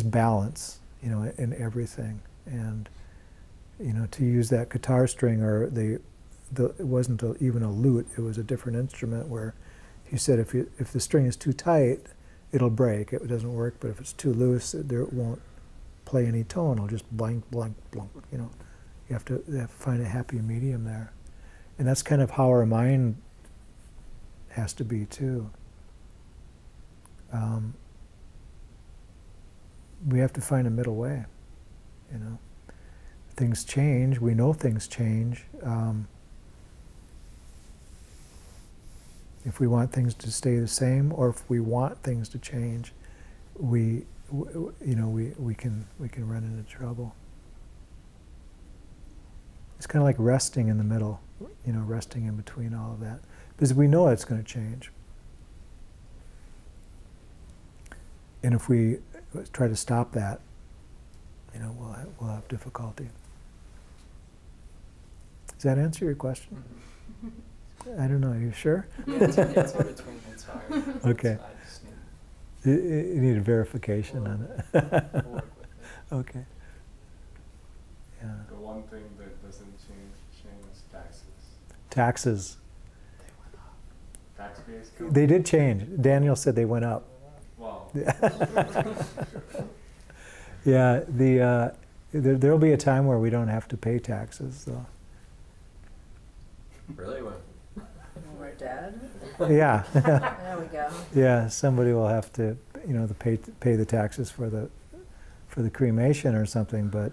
balance, you know, in everything. And, you know, to use that guitar string, or it wasn't even a lute, it was a different instrument, where he said if the string is too tight, it'll break, it doesn't work, but if it's too loose, it won't play any tone, it'll just blank, blank, blank, you know. You have to find a happy medium there. And that's kind of how our mind has to be too. We have to find a middle way, you know. Things change, we know things change. If we want things to stay the same, or if we want things to change, we can run into trouble. It's kind of like resting in the middle, you know, resting in between all of that, because we know it's going to change. And if we try to stop that, you know, we'll have difficulty. Does that answer your question? I don't know. Are you sure? Yeah, it's in between. It's hard. Okay. I just need You need a verification on it. to work with it. Okay. Yeah. The one thing that doesn't change is taxes. Taxes. Tax base. They did change. Daniel said they went up. Well. Yeah. There'll be a time where we don't have to pay taxes, though. Really? When? We're dead. Yeah. There we go. Yeah. Somebody will have to, you know, pay the taxes for the cremation or something, but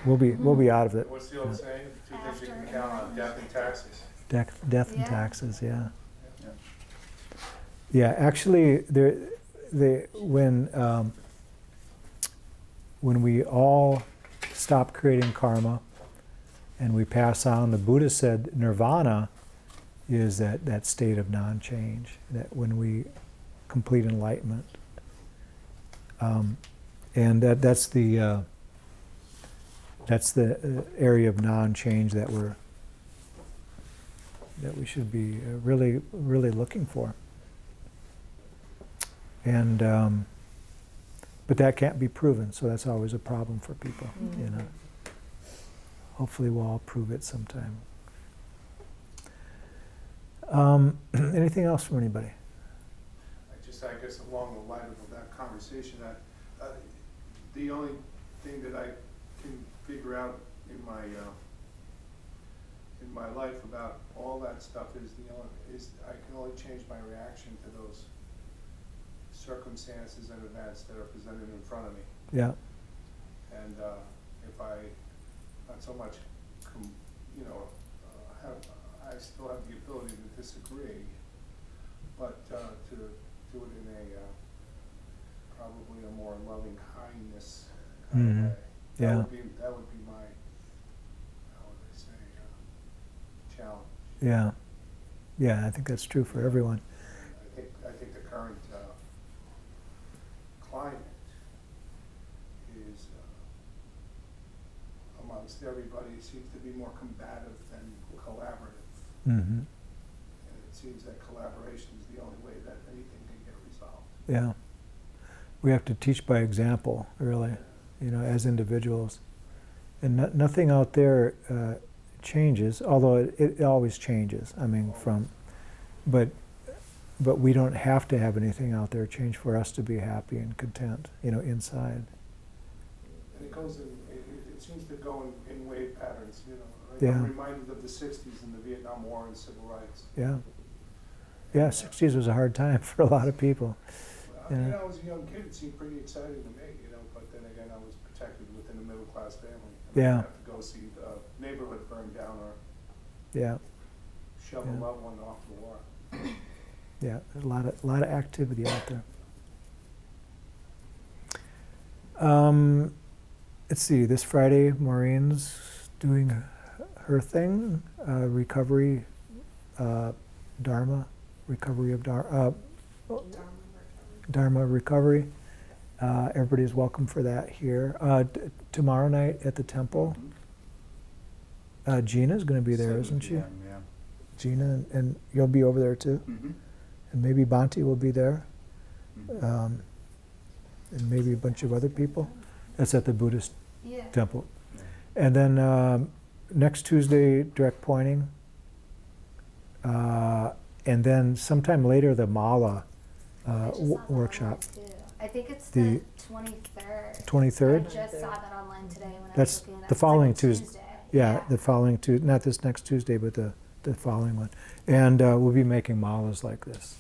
we'll be out of it. What's the old saying? Two things you can count on: death and taxes. Death and Yeah. taxes. Yeah. Yeah. Actually, when we all stop creating karma and we pass on, the Buddha said nirvana is that state of non-change, that when we complete enlightenment. And that's the area of non-change that we should be really, really looking for. And but that can't be proven, so that's always a problem for people, you know. Hopefully we'll all prove it sometime. Anything else from anybody? I guess along the line of that conversation, the only thing that I can figure out in my life about all that stuff is I can only change my reaction to those circumstances and events that are presented in front of me. Yeah. And if I not so much, I still have the ability to disagree, but to do it in probably a more loving kindness kind of way. Yeah. That would be my, how would I say, challenge. Yeah. Yeah, I think that's true for everyone. I think the current climate is, I'm amongst everybody seems to be more combative than collaborative. Mm-hmm. And it seems that collaboration is the only way that anything can get resolved. Yeah. We have to teach by example, really, you know, as individuals. And nothing out there changes, although it always changes. I mean, but we don't have to have anything out there change for us to be happy and content, you know, inside. And it goes in, it seems to go in wave patterns, you know. Yeah. I'm reminded of the 60s and the Vietnam War and civil rights. Yeah. Yeah, 60s was a hard time for a lot of people. You Yeah. know, I was a young kid, it seemed pretty exciting to me, you know, but then again, I was protected within a middle-class family. I Yeah. didn't have to go see the neighborhood burn down or Yeah, shove Yeah. a loved one off the war. yeah, a lot of activity out there. Let's see, this Friday, Maureen's doing her thing, recovery, Dharma, recovery of Dharma recovery. Everybody's welcome for that here. Tomorrow night at the temple, Gina's going to be there, isn't she? Yeah. Gina, and you'll be over there too? Mm-hmm. And maybe Bonte will be there, Mm-hmm. and maybe a bunch of other people. That's at the Buddhist Yeah. temple. And then next Tuesday, direct pointing. And then sometime later, the Mala I just saw that workshop. online, too. I think it's The the 23rd. 23rd? I just saw that online today when I That's was looking at the it. following It's like a Tuesday. Yeah, the following Tuesday, not this next Tuesday, but the following one. And we'll be making malas like this.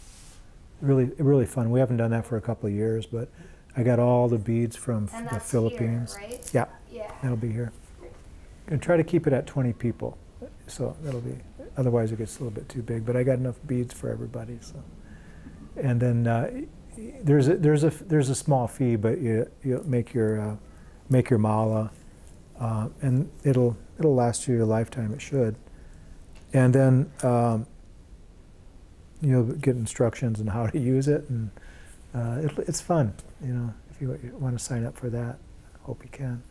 Really fun. We haven't done that for a couple of years, but I got all the beads from And the that's Philippines. here, right? Yeah, Yeah. that'll be here. And try to keep it at 20 people. So that'll be, otherwise it gets a little bit too big, but I got enough beads for everybody, so. And then there's a small fee, but you make your mala, and it'll last you a lifetime. It should. And then you'll get instructions on how to use it, and it's fun. You know, if you want to sign up for that, hope you can.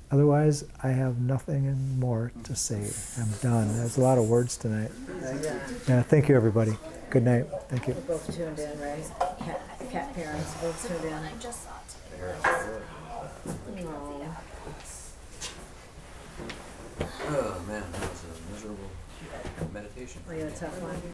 Otherwise, I have nothing more to say. I'm done. There's a lot of words tonight. Yeah, thank you, everybody. Good night. Thank you. Both tuned in, right? Cat parents both tuned in. I just saw it today. Aw. Oh man, that was a miserable meditation. Were you a tough one?